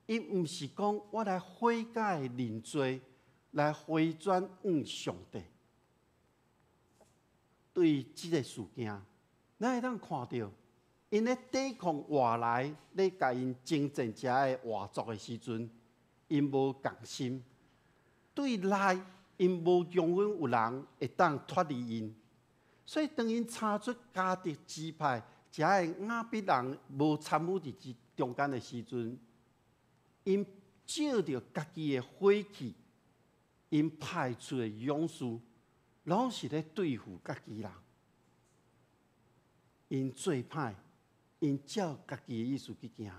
伊毋是讲我来悔改认罪，来回转向上帝。对即个事件，咱会当看到，因咧抵抗外来咧甲因征战遮个外族的时阵，因无共心；对内因无容允有人会当脱离因。所以当因查出加特支派遮个亚比人无参与伫即中间的时阵，因照着家己的火气，因派出的勇士，拢是咧对付家己人。因做歹，因照家己的意思去行。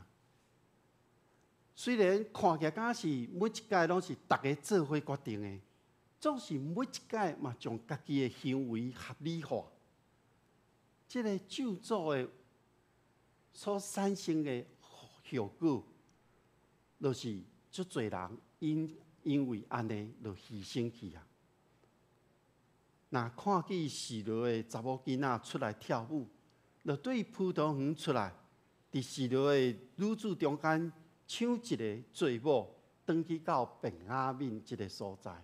虽然看起来敢是每一届拢是大家做伙决定的，总是每一届嘛将家己的行为合理化。这个咒诅的所产生的效果，就是足侪人因为安尼就牺牲去啊。那看见示罗的查某囡仔出来跳舞，就对葡萄园出来，伫示罗的女子中间抢一个做某，转去到便雅悯这个所在。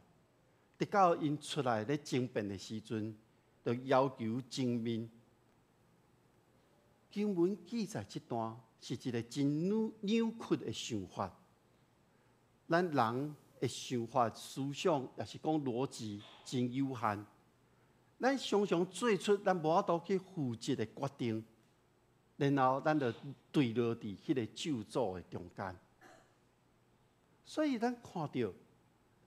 直到因出来咧争辩的时阵，就要求正面。经文记载这段是一个真扭曲的想法。咱人的想法、思想，也是讲逻辑真有限。咱常常做出咱无法度去负责的决定，然后咱就坠落伫迄个咒诅的中间。所以咱看到，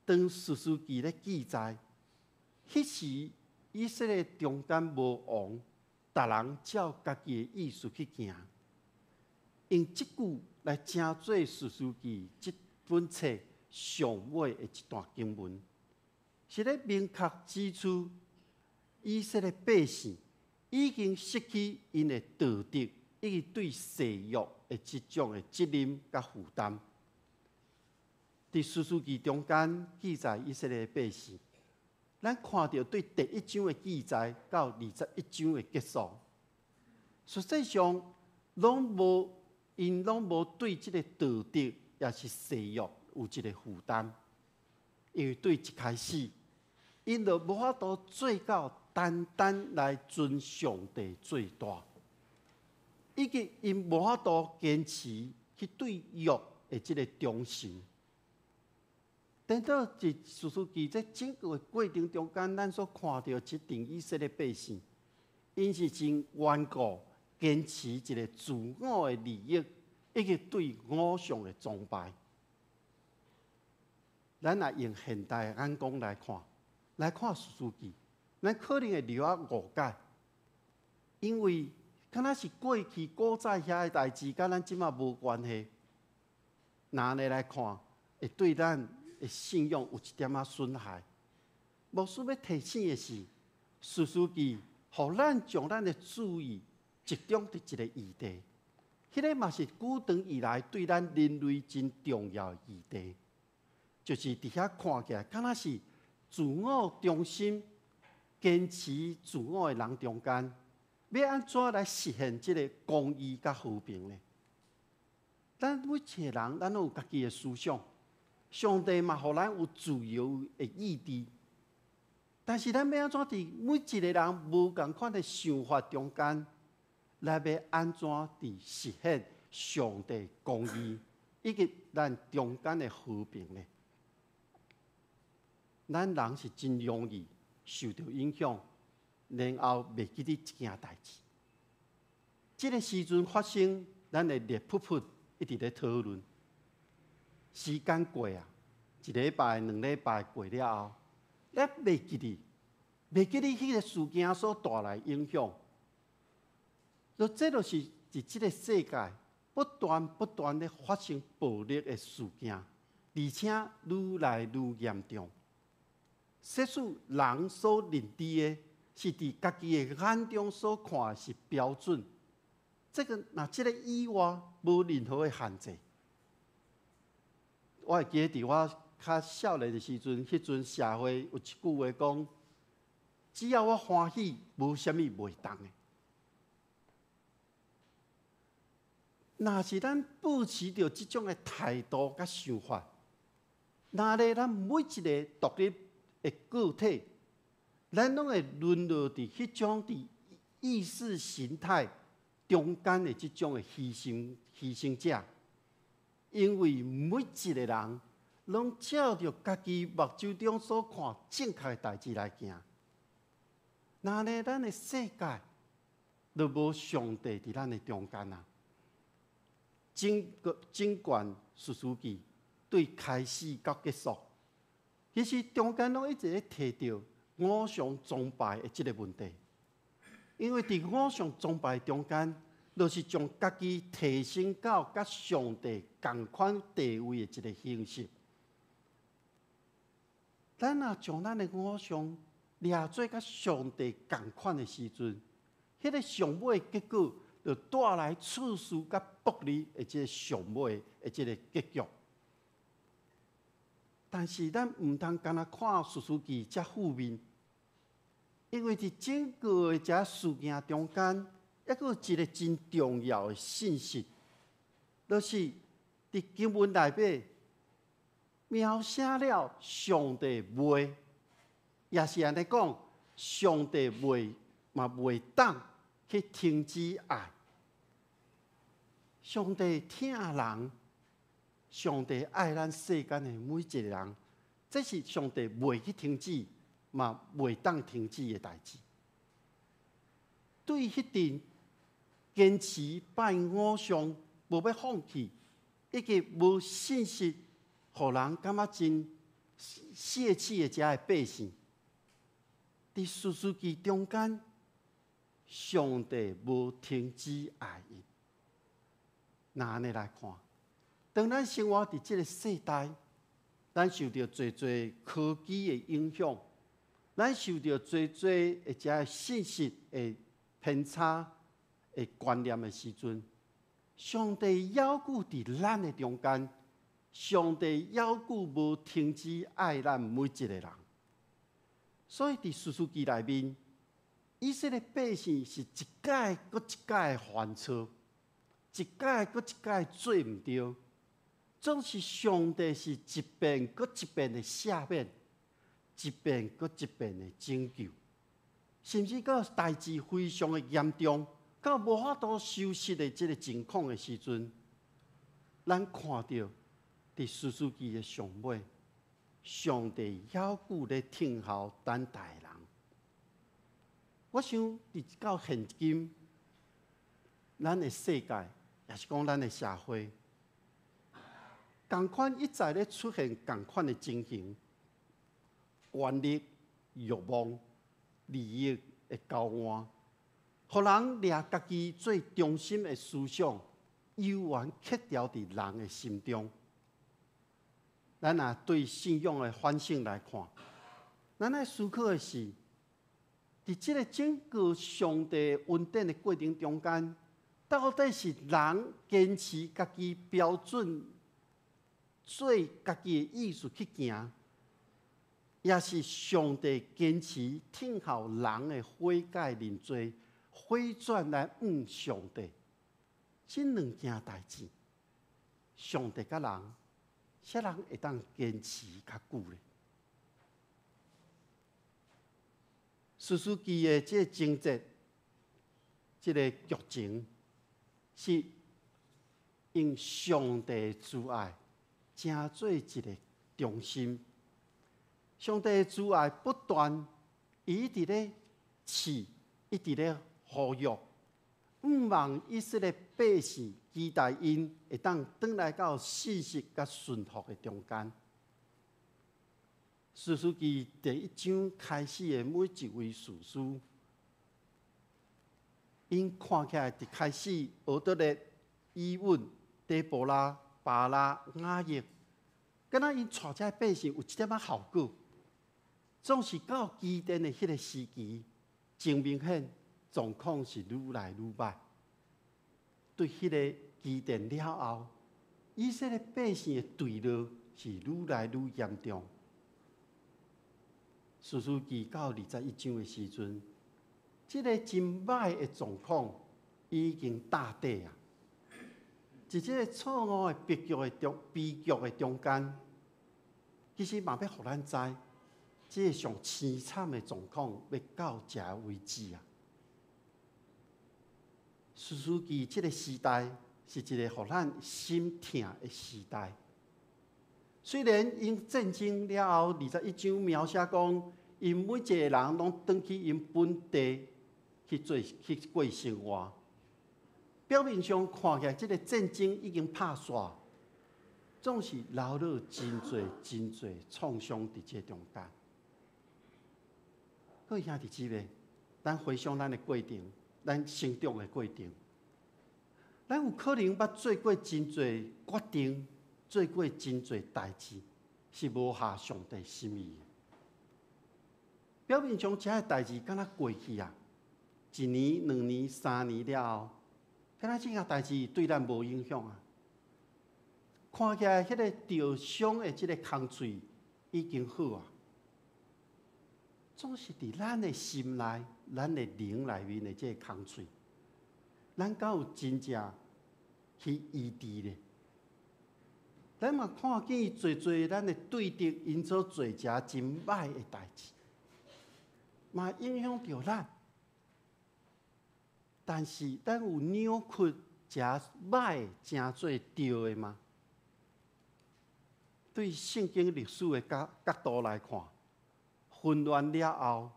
当士师记咧记载，迄时以色列中间无王。逐人照家己的意思去行，用即句来正做士师记这本册上尾的一段经文，是咧明确指出以色列百姓已经失去因的道德，以及对誓约的这种的责任甲负担。伫士师记中间记载以色列百姓。咱看到对第1章的记载到21章的结束，实际上因拢无对这个道德也是誓约有一个负担，因为对一开始，因就无法度做到单单来尊上帝最大，以及因无法度坚持去对约的这个忠心。等到伫士师记在整个的过程中间，咱所看到一群以色列百姓，因是真顽固坚持一个自我的利益，以及对偶像的崇拜。咱若用现代的眼光来看士师记，咱可能会留下误解，因为敢若是过去古早遐的代志，甲咱即马无关系。拿呢来看，会对咱的信仰有一点仔损害。牧师要提醒的是，士师记，互咱将咱的注意集中伫一个议题，迄个嘛是久长以来对咱人类真重要的议题，就是伫遐看起来，敢若是自我中心、坚持自我的人中间，要安怎来实现这个公义甲和平呢？咱每一个人，咱都有家己的思想。上帝嘛，互咱有自由的意志，但是咱要安怎伫每一个人无共款的想法中间，来要安怎伫实现上帝公义，以及咱中间的和平呢？咱人是真容易受到影响，然后袂记得一件代志。这个时阵发生，咱会热噗噗一直咧讨论。时间过啊，一礼拜、两礼拜过了后，咱袂记哩，迄个事件所带来影响。这就是伫即个世界不断咧发生暴力的事件，而且愈来愈严重。即使人所认知的是伫家己的眼中所看是标准，这个以外无任何的限制。我会记得伫我较少年的时阵，迄阵社会有一句话讲：只要我欢喜，无啥物袂当的。若是咱保持着即种的态度甲想法，那咧咱每一个独立的个体，咱拢会沦落伫迄种伫意识形态中间的即种的牺牲者，因为每一个人拢照着家己目睭中所看正确的代志来行，那咧咱的世界就无上帝伫咱的中间啊。尽管史书记对开始到结束，其实中间拢一直咧提到偶像崇拜的即个问题，因为伫偶像崇拜中间，就是将家己提升到甲上帝同款地位的一个形式。咱若将咱的偶像掠做甲上帝同款的时阵，迄个上尾的结果，就带来处事甲不利的即个上尾的即个结局。但是咱毋通干那看史书记遮负面，因为伫整个的遮事件中间，还佫有一个真重要的信息，就是伫经文内底描写了上帝袂，也是安尼讲，上帝袂当去停止爱。上帝疼人，上帝爱咱世间的每一个人，这是上帝袂去停止，嘛袂当停止的代志。对迄阵坚持拜偶像、无要放弃，以及无信心，互人感觉真泄气的遮的百姓，伫史书记中间，上帝无停止爱伊。那安尼来看，当咱生活伫即个世代，咱受到侪侪科技的影响，咱受到侪侪的遮信息的偏差的观念的时阵，上帝犹顾伫咱的中间，上帝犹顾无停止爱咱每一个人。所以伫史书记内面，以色列百姓是一届搁一届的犯错。一届搁一届做毋对，总是上帝是一遍搁一遍的赦免，一遍搁一遍的拯救，甚至到代志非常的严重，到无法度收拾的这个情况的时阵，咱看到伫史书记的上尾，上帝犹顾咧听候等待人。我想伫到现今，咱的世界。也是讲，咱的社会，同款一再咧出现同款的情形，权力、欲望、利益的交换，互人掠家己最中心的思想，悠然刻条伫人的心中。咱若对信仰的反省来看，咱来思考的是，伫即个整个上帝恩典的过程中间。到底是人坚持家己标准，做家己的意思去行，也是上帝坚持听候人的悔改认罪、回转来上帝？这两件代志，上帝甲人，啥人会当坚持较久咧？史书记的这个情节，这个剧情。是用上帝慈爱，成做一个中心。上帝慈爱不断，一直咧赐，一直咧呼吁，毋望以色列百姓期待因会当转来到事实甲顺服的中间。士师记第1章开始的每一位士师，因看起来一开始俄德烈、以稳、底波拉、巴拉、雅叶，敢若因带这百姓有一点仔效果，总是到基甸的迄个时期，真明显状况是愈来愈歹。对迄个基甸了后，以色列百姓的坠落是愈来愈严重。士师记到21章的时阵，这个真歹的状况已经打底啊！在这个错误的悲剧的中间，其实嘛要互咱知，这个上凄惨的状况要到这为止啊！士师记这个时代是一个互咱心痛的时代。虽然因战争了后，21章描写讲，因每一个人拢返去因本地去过生活。表面上看起来，这个战争已经拍煞，总是留落真侪创伤伫这中间。各位兄弟姊妹，咱回想咱的过程，咱成长的过程，咱有可能捌做过真侪决定。做过真侪代志，是无合上帝心意的。表面上这些代志敢若过去啊，1年、2年、3年了后，敢若这件代志对咱无影响啊。看起来迄个受伤的这个空嘴已经好啊，总是伫咱的心内、咱的灵内面的这个空嘴，咱敢有真正去医治咧？咱嘛看见侪咱的对敌因所做一真歹的代志，嘛影响到咱。但是咱有扭曲这歹真做对的吗？对圣经历史的角度来看，混乱了后，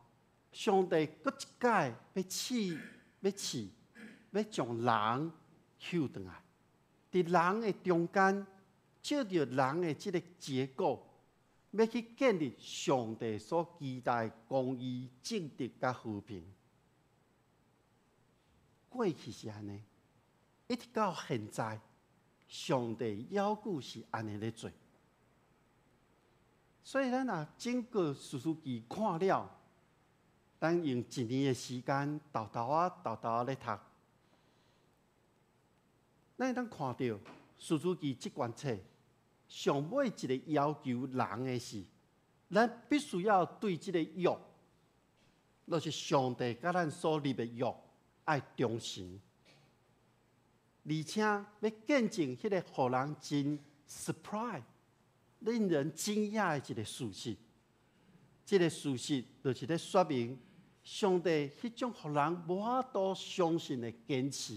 上帝搁一改要将人救回来，伫人的中间。照着人的这个结果，要去建立上帝所期待公义、正直甲和平。过去是安尼，一直到现在，上帝要求是安尼咧做。所以咱若整个士师记看了，咱用1年的时间，豆豆咧读，咱会当看到士师记这卷册。上尾一个要求人的是，咱必须要对这个约，就是上帝甲咱所立的约，爱忠心，而且要见证迄个互人真 surprise、令人惊讶的一个事实。这个事实就是咧说明，上帝迄种互人无法度相信的坚持，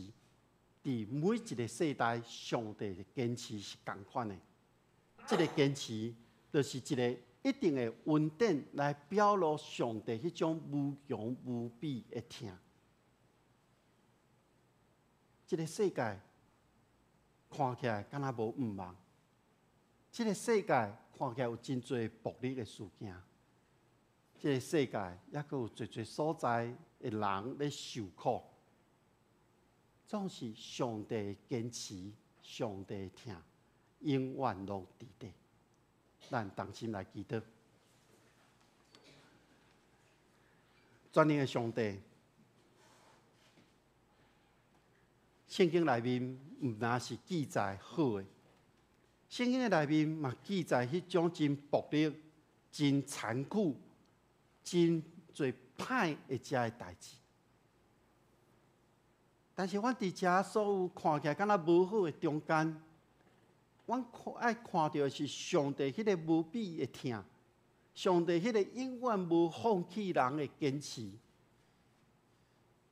伫每一个世代，上帝的坚持是同款的。这个坚持，就是一个一定的稳定来表露上帝迄种无穷无比的疼。这个世界看起来敢若无毋茫，这个世界看起来有真侪暴力的事件，这个世界也阁有侪所在的人咧受苦，总是上帝的坚持，上帝的疼。永远落伫地，咱同心来祈祷。全能的上帝，圣经内面毋单是记载好的，圣经的内面嘛记载迄种真暴力、真残酷、真侪歹的遮个代志。但是，阮伫遮所有看起来敢若无好的中间。阮爱看到的是上帝迄个无比的疼，上帝迄个永远无放弃人的坚持。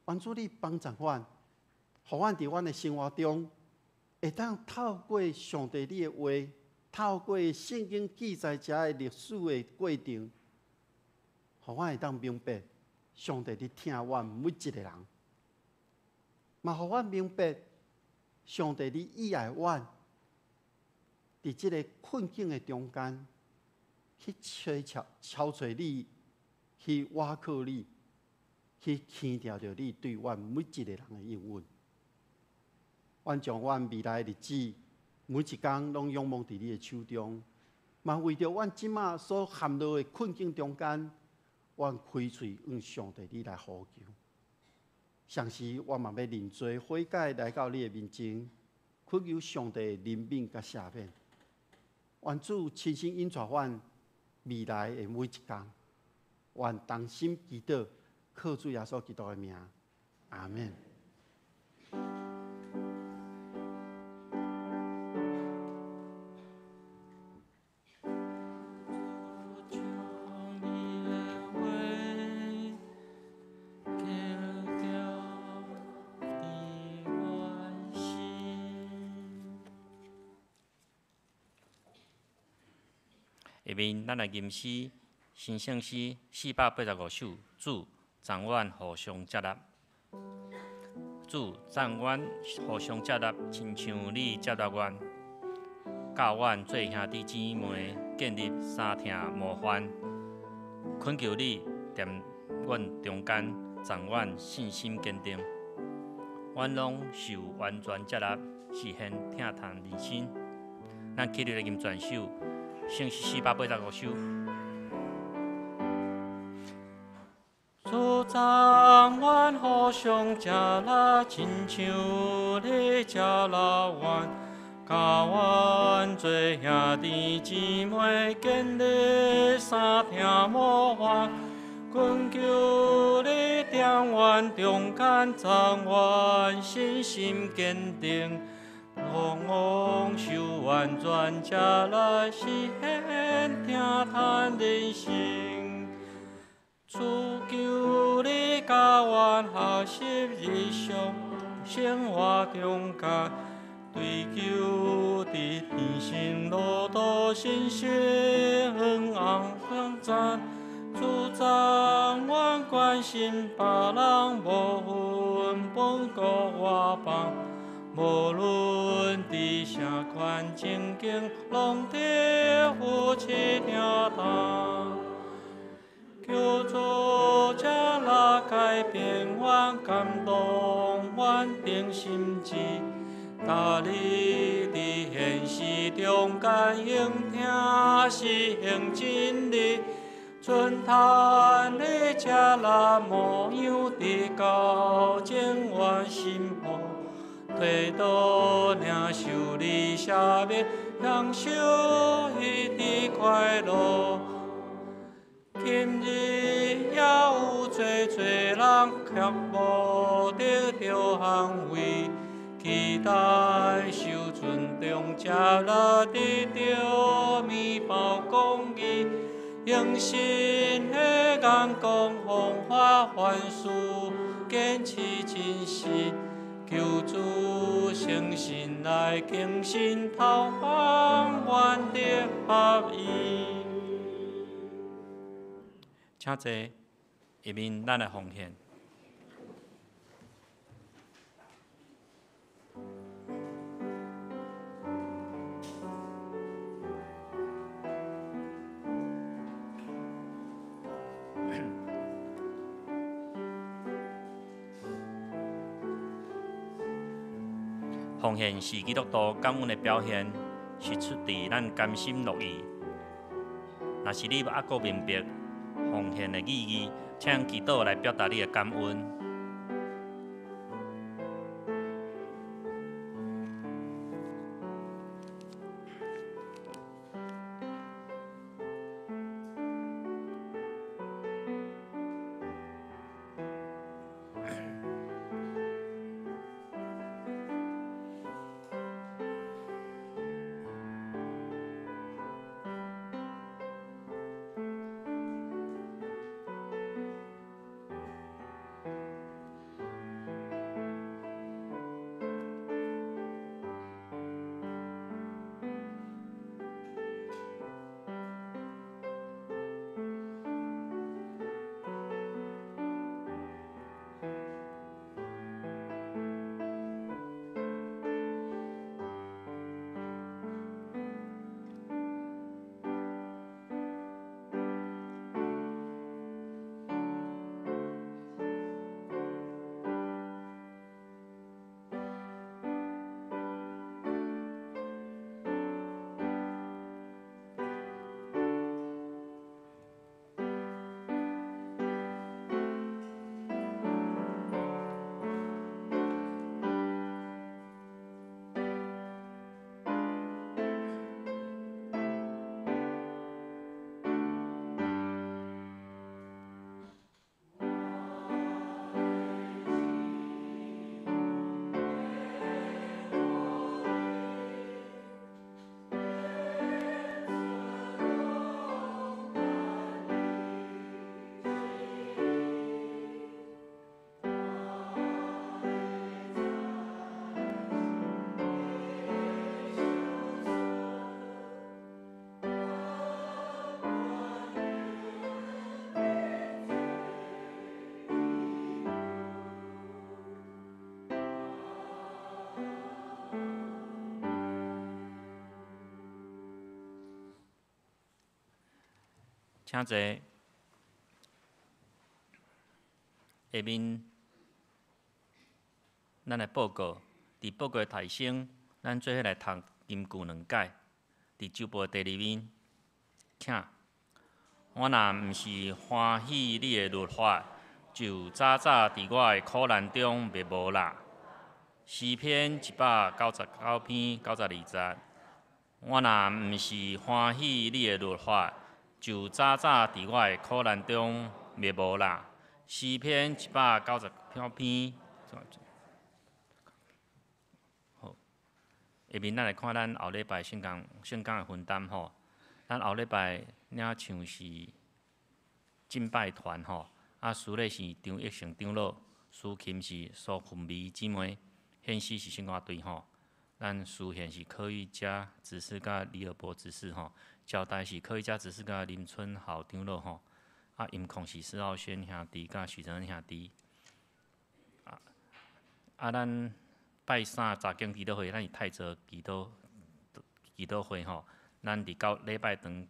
愿主你帮助阮，互阮伫阮的生活中，会当透过上帝你的话，透过圣经记载遮的历史的过程，互阮会当明白，上帝你疼阮每一个人。嘛，互阮明白，上帝你以爱阮，伫即个困境的中间，去敲找你，去挖靠你，去牵调着你对阮每一个人的应允。阮将阮未来的日子，每一天拢仰望伫你的手中，嘛为着阮即马所陷落的困境中间，阮开嘴向上帝你来呼求。上时我嘛要认罪悔改来到你的面前，恳求上帝怜悯甲赦免。愿主亲身引带阮未来的每一天。愿同心祈祷，靠主耶稣基督的名，阿门。下面咱来吟诗，新圣诗485首，主赞阮互相接纳。主赞阮互相接纳，亲像你接纳阮，教阮做兄弟姊妹，建立相听无烦。恳求你踮阮中间，赞阮信心坚定。阮拢受完全接纳，实现疼叹人生。咱起立来吟全首。圣诗485首。主赞阮互相接纳，亲像你接纳阮，教阮做兄弟姊妹，建立相听无烦。恳求你踮阮中间，赞阮信心坚定。往受完全接纳，实现疼叹人生。主求你教阮学习日常生活中间，追求伫人生路途信心远航展。主赞阮关心别人，无分本国外邦。无论伫啥款情境，拢得扶持听谈。求主接纳改变阮，感动阮定心志，搭你伫现实中间用听实行真理，尊叹你接纳模样伫高正阮心抱。退倒领受你赦免，享受一滴快乐。今日也有多人却无得到安慰，期待受尊重接纳，得到面包公义，用心的眼光方法凡事坚持真实。求主诚心来敬信，投放愿的合意。请坐，下面咱来奉献。奉献是基督徒感恩的表现，是出自咱甘心乐意。若是你还阁明白奉献的意义，请祈祷来表达你的感恩。请坐。下面咱来报告，伫报告的提升，咱做伙来读金句两解。伫周报第2面，请。我若毋是欢喜你的律法，就早早伫我的苦难中灭无啦。诗篇199篇92节。我若毋是欢喜你的律法，就早早伫我的苦难中灭无啦。诗篇199篇。好，下面咱来看咱后礼拜圣讲的分担吼。咱后礼拜领唱是敬拜团吼，司礼是张益成长老，司琴是苏凤美姊妹，献诗是圣歌队吼。咱司献是柯玉佳执事甲李尔博执事吼，交代是柯玉佳执事甲林春豪长老吼。音控是施浩轩兄弟甲许承恩兄弟。咱拜三查经祈祷会，咱是太泽祈祷会吼。咱伫礼拜堂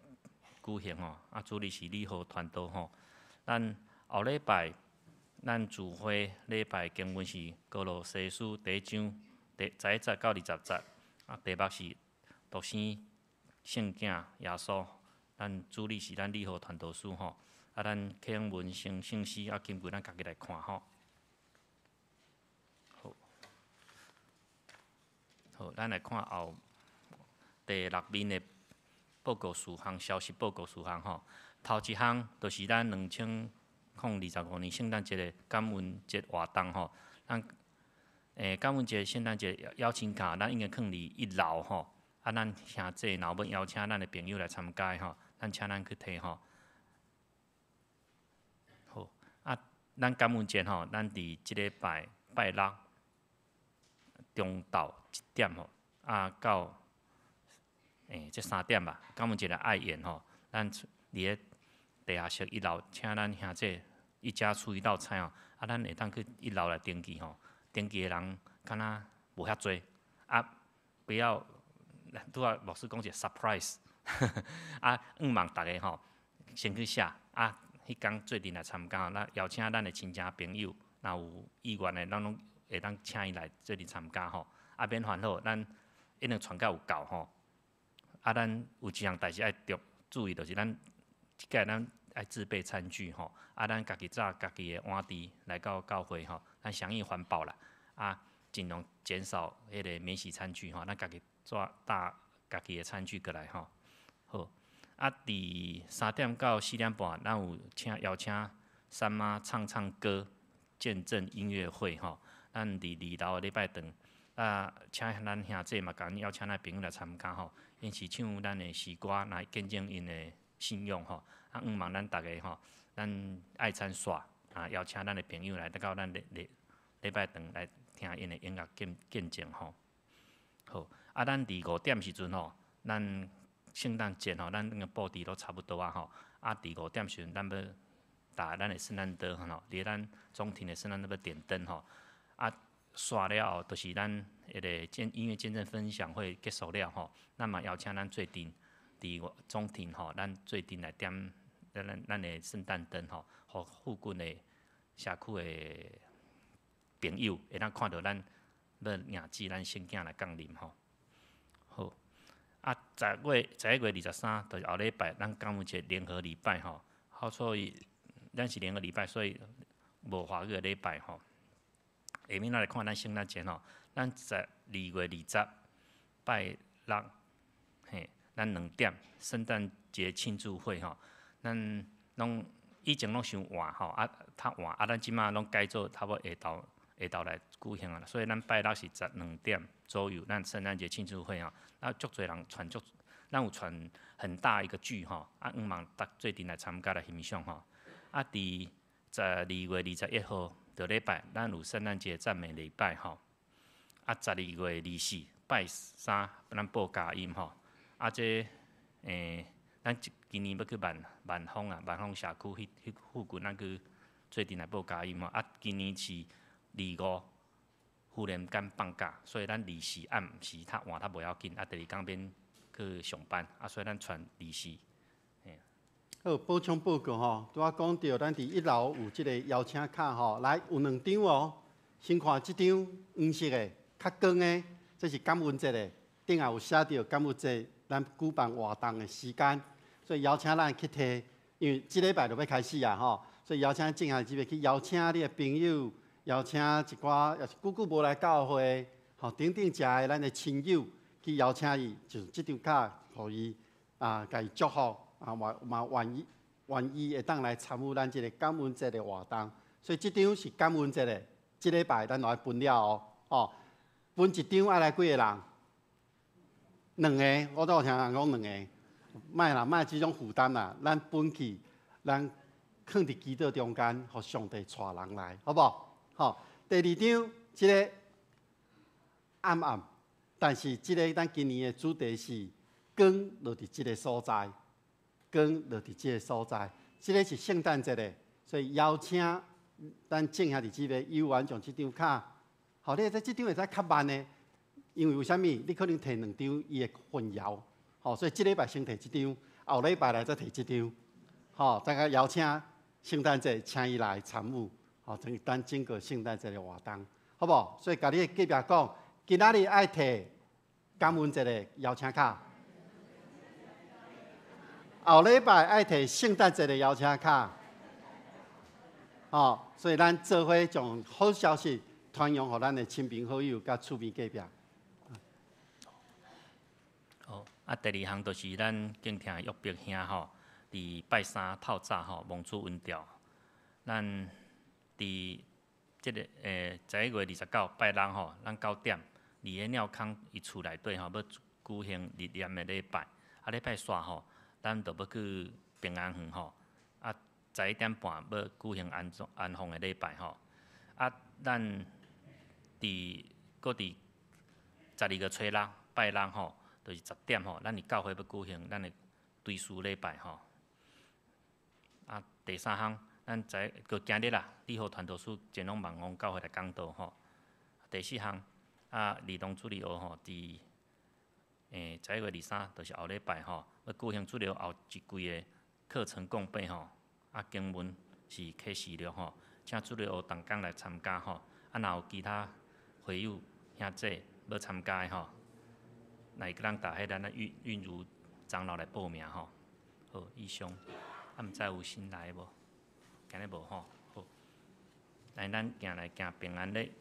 举行吼，主理是礼号传道吼。咱后礼拜咱聚会礼拜经文是歌罗西书第1章第11节到20节，题目是独生圣囝耶稣。咱主理是咱礼号传道师吼。咱启文成圣诗金句，咱家己来看吼。好，咱来看后第6面的报告事项，消息报告事项吼。头一项就是咱2025年圣诞节的感恩节活动吼。咱感恩节、圣诞节邀请卡，咱已经放伫1楼吼。咱兄弟若要邀请咱的朋友来参加吼，咱请咱去摕吼。咱感恩节吼，咱伫即礼拜拜六中昼1点吼，到即3点吧。感恩节的爱宴吼，咱伫咧地下室1楼，请咱兄弟一家出一道菜吼，咱会当去1楼来登记吼。登记的人敢若无遐济，不要拄仔牧师讲一个 surprise， 望大家吼先去写迄天做阵来参加，咱邀请咱的亲戚朋友，若有意愿的，咱拢会当请伊来做阵参加吼。免烦恼，咱一定传到有够吼。咱有一项代志爱注意，就是咱即个咱爱自备餐具吼。咱家己炸家己的碗碟来到教会吼，咱响应环保啦。尽量减少迄个免洗餐具吼，咱家己带家己的餐具过来吼。好。伫3点到4点半，咱有邀请三妈唱歌见证音乐会吼。咱伫2楼的礼拜堂，请咱兄弟嘛，共邀请咱朋友来参加吼。因是唱咱的诗歌来见证因的信仰吼。望咱大家吼，咱爱餐煞邀请咱的朋友来到咱礼拜堂来听因的音乐见证吼。好，咱伫5点时阵吼，咱圣诞节吼，咱个布置都差不多吼。伫5点时阵，咱要打咱的圣诞灯吼，伫咱中庭的圣诞灯要点灯吼。煞了后，就是咱迄个音乐见证分享会结束了吼，咱嘛邀请咱做阵伫中庭吼，咱做阵来点咱的圣诞灯吼，互附近的社区的朋友会当看到咱要迎接咱圣囝来降临吼。好。11月23，就是后礼拜，咱感恩节联合礼拜吼。好所以咱是联合礼拜，所以无华语的礼拜吼。下面咱来看咱圣诞节吼，咱12月20拜六，咱2点圣诞节庆祝会吼。咱拢以前拢伤晚吼，较晚，咱即马拢改做差不多下昼来举行啊。所以咱拜六是12点左右，咱圣诞节庆祝会吼。足侪人传咱有传很大一个剧吼，望做阵来参加来欣赏吼。伫12月21号就礼拜，咱有圣诞节赞美礼拜吼。12月24拜三，咱报佳音吼。咱今年要去万丰社区迄附近，咱去做阵来报佳音吼。今年是25。忽然间放假，所以咱24暗时较晚，较袂要紧。第2天免去上班，所以咱传24。好，补充报告吼，拄仔讲到咱伫1楼有即个邀请卡吼，来有2张哦。先看即张黄色的、较光的，这是感恩节的，顶下有写着感恩节咱举办活动的时间，所以邀请咱去摕，因为即礼拜就要开始啊吼，所以邀请正下即个去邀请你的朋友，邀请一寡也是久无来教会，吼等等遮的咱的亲友去邀请伊，就是即张卡，互伊甲伊祝福。嘛愿意会当来参与咱即个感恩节的活动，所以即张是感恩节的，即礼拜咱就要分了哦。哦，分一张爱来几个人？2个，我都有听人讲2个，莫啦，莫即种负担啦，咱分去，咱放伫基督中间，互上帝带人来，好不好？好，第2张，即个暗暗，但是即个咱今年的主题是光，就伫即个所在。光就伫即个所在，即个是圣诞节的，所以邀请咱正下伫即个幼儿将即张卡，好，你在即张会使较慢的，因为为虾米？你可能摕2张，伊会混淆，好，所以即礼拜先摕即张，后礼拜来再摕即张，好，再甲邀请圣诞节请伊来参与，好，咱整个圣诞节的活动，好不好？所以甲你的隔壁讲，今仔日爱摕感恩节的邀请卡。后礼拜爱摕圣诞节的邀请卡，所以咱做伙将好消息传扬给咱的亲朋好友甲厝边隔壁。第2项就是咱敬听约伯兄吼，伫拜3透早吼，蒙主恩调，咱伫即个11月29拜6吼，咱9点伫个鸟空伊厝内底吼，要举行日念的礼拜，礼拜3吼。咱就要去平安园吼，11点半要举行安放的礼拜吼，咱伫12月初6拜6吼，就是10点吼，咱伫教会要举行咱的追思礼拜吼。第3项，咱个今日啦，理学传道书前往万王教会来讲道吼。第4项，儿童主日学吼，伫11月23，就是后礼拜吼。要举行主日后一季的课程共备吼，经文是启示录吼，请主日后同工来参加吼，若有其他会友兄弟要参加的吼，来咱大伙咱韵如长老来报名吼。好，以上，毋知有新来无？今日无吼，好，来咱行平安礼。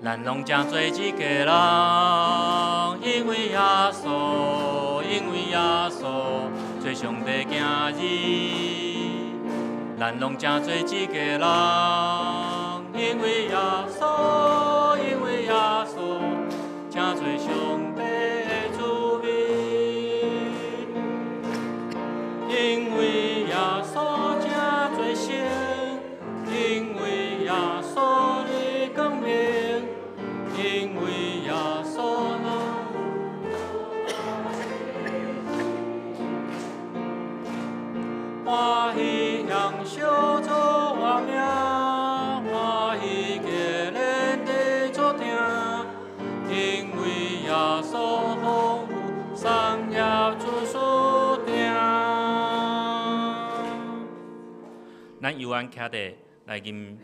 咱拢正做一家人，因为耶稣，因为耶稣，做上帝囝儿。咱拢正做一家人，因为耶稣，因为耶稣，正做上帝的子民。因为耶稣正做欢喜享受主我名，欢喜给咱地作定，因为耶稣丰富三业主所定。咱由安徛地来吟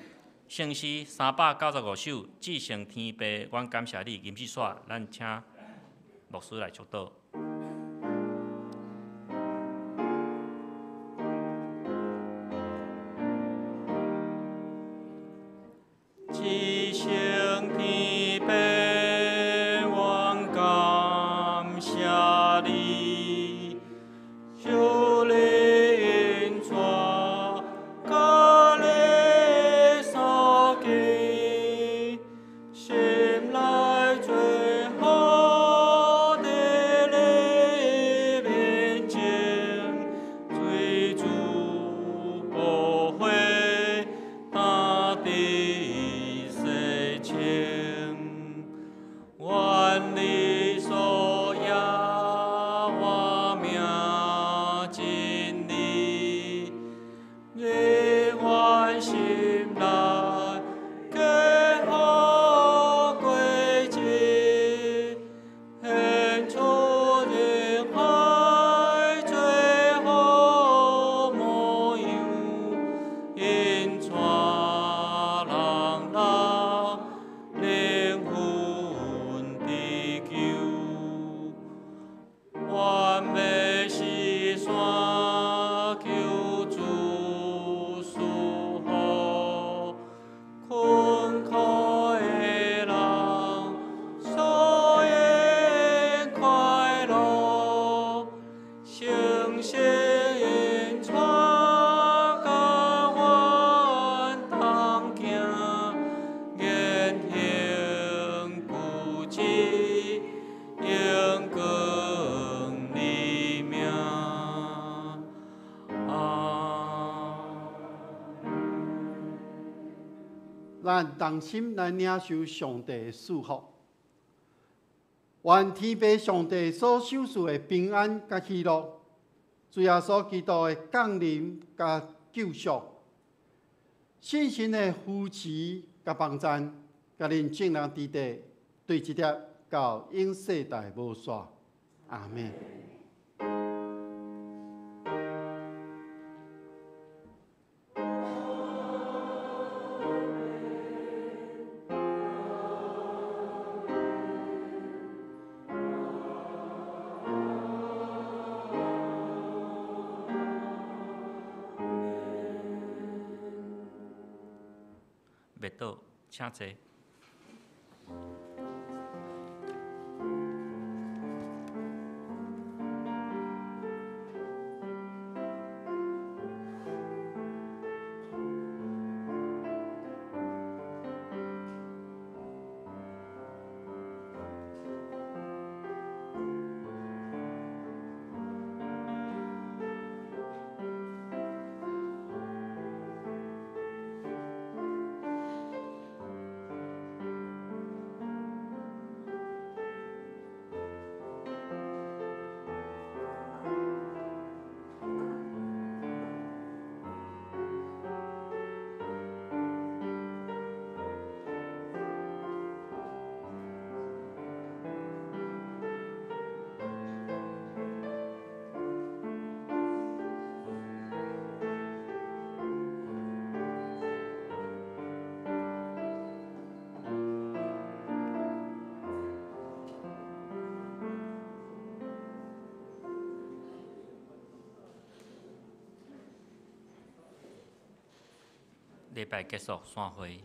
圣诗395首，至圣天父，阮感谢你。吟诗煞，咱请牧师来祝祷。至圣天父，阮感谢你，求你恩赐，甲你所记，心内最好伫你面前，最主无悔，担地世情，愿你所也我命真理，你阮心内皆好归之，献出人海最好模样，因带人人灵魂地球，愿要是山求主赐福，困苦的人所愿快乐，诚实因带甲阮同行，言行固执，永光你名。咱同心来领受上帝的祝福。愿天父上帝所赏赐的平安甲喜乐，主耶稣基督的降临甲救赎，信心的扶持甲帮赞，甲恁正人之地，对一粒到永世代无煞。阿门。袂倒，请坐。礼拜结束散会。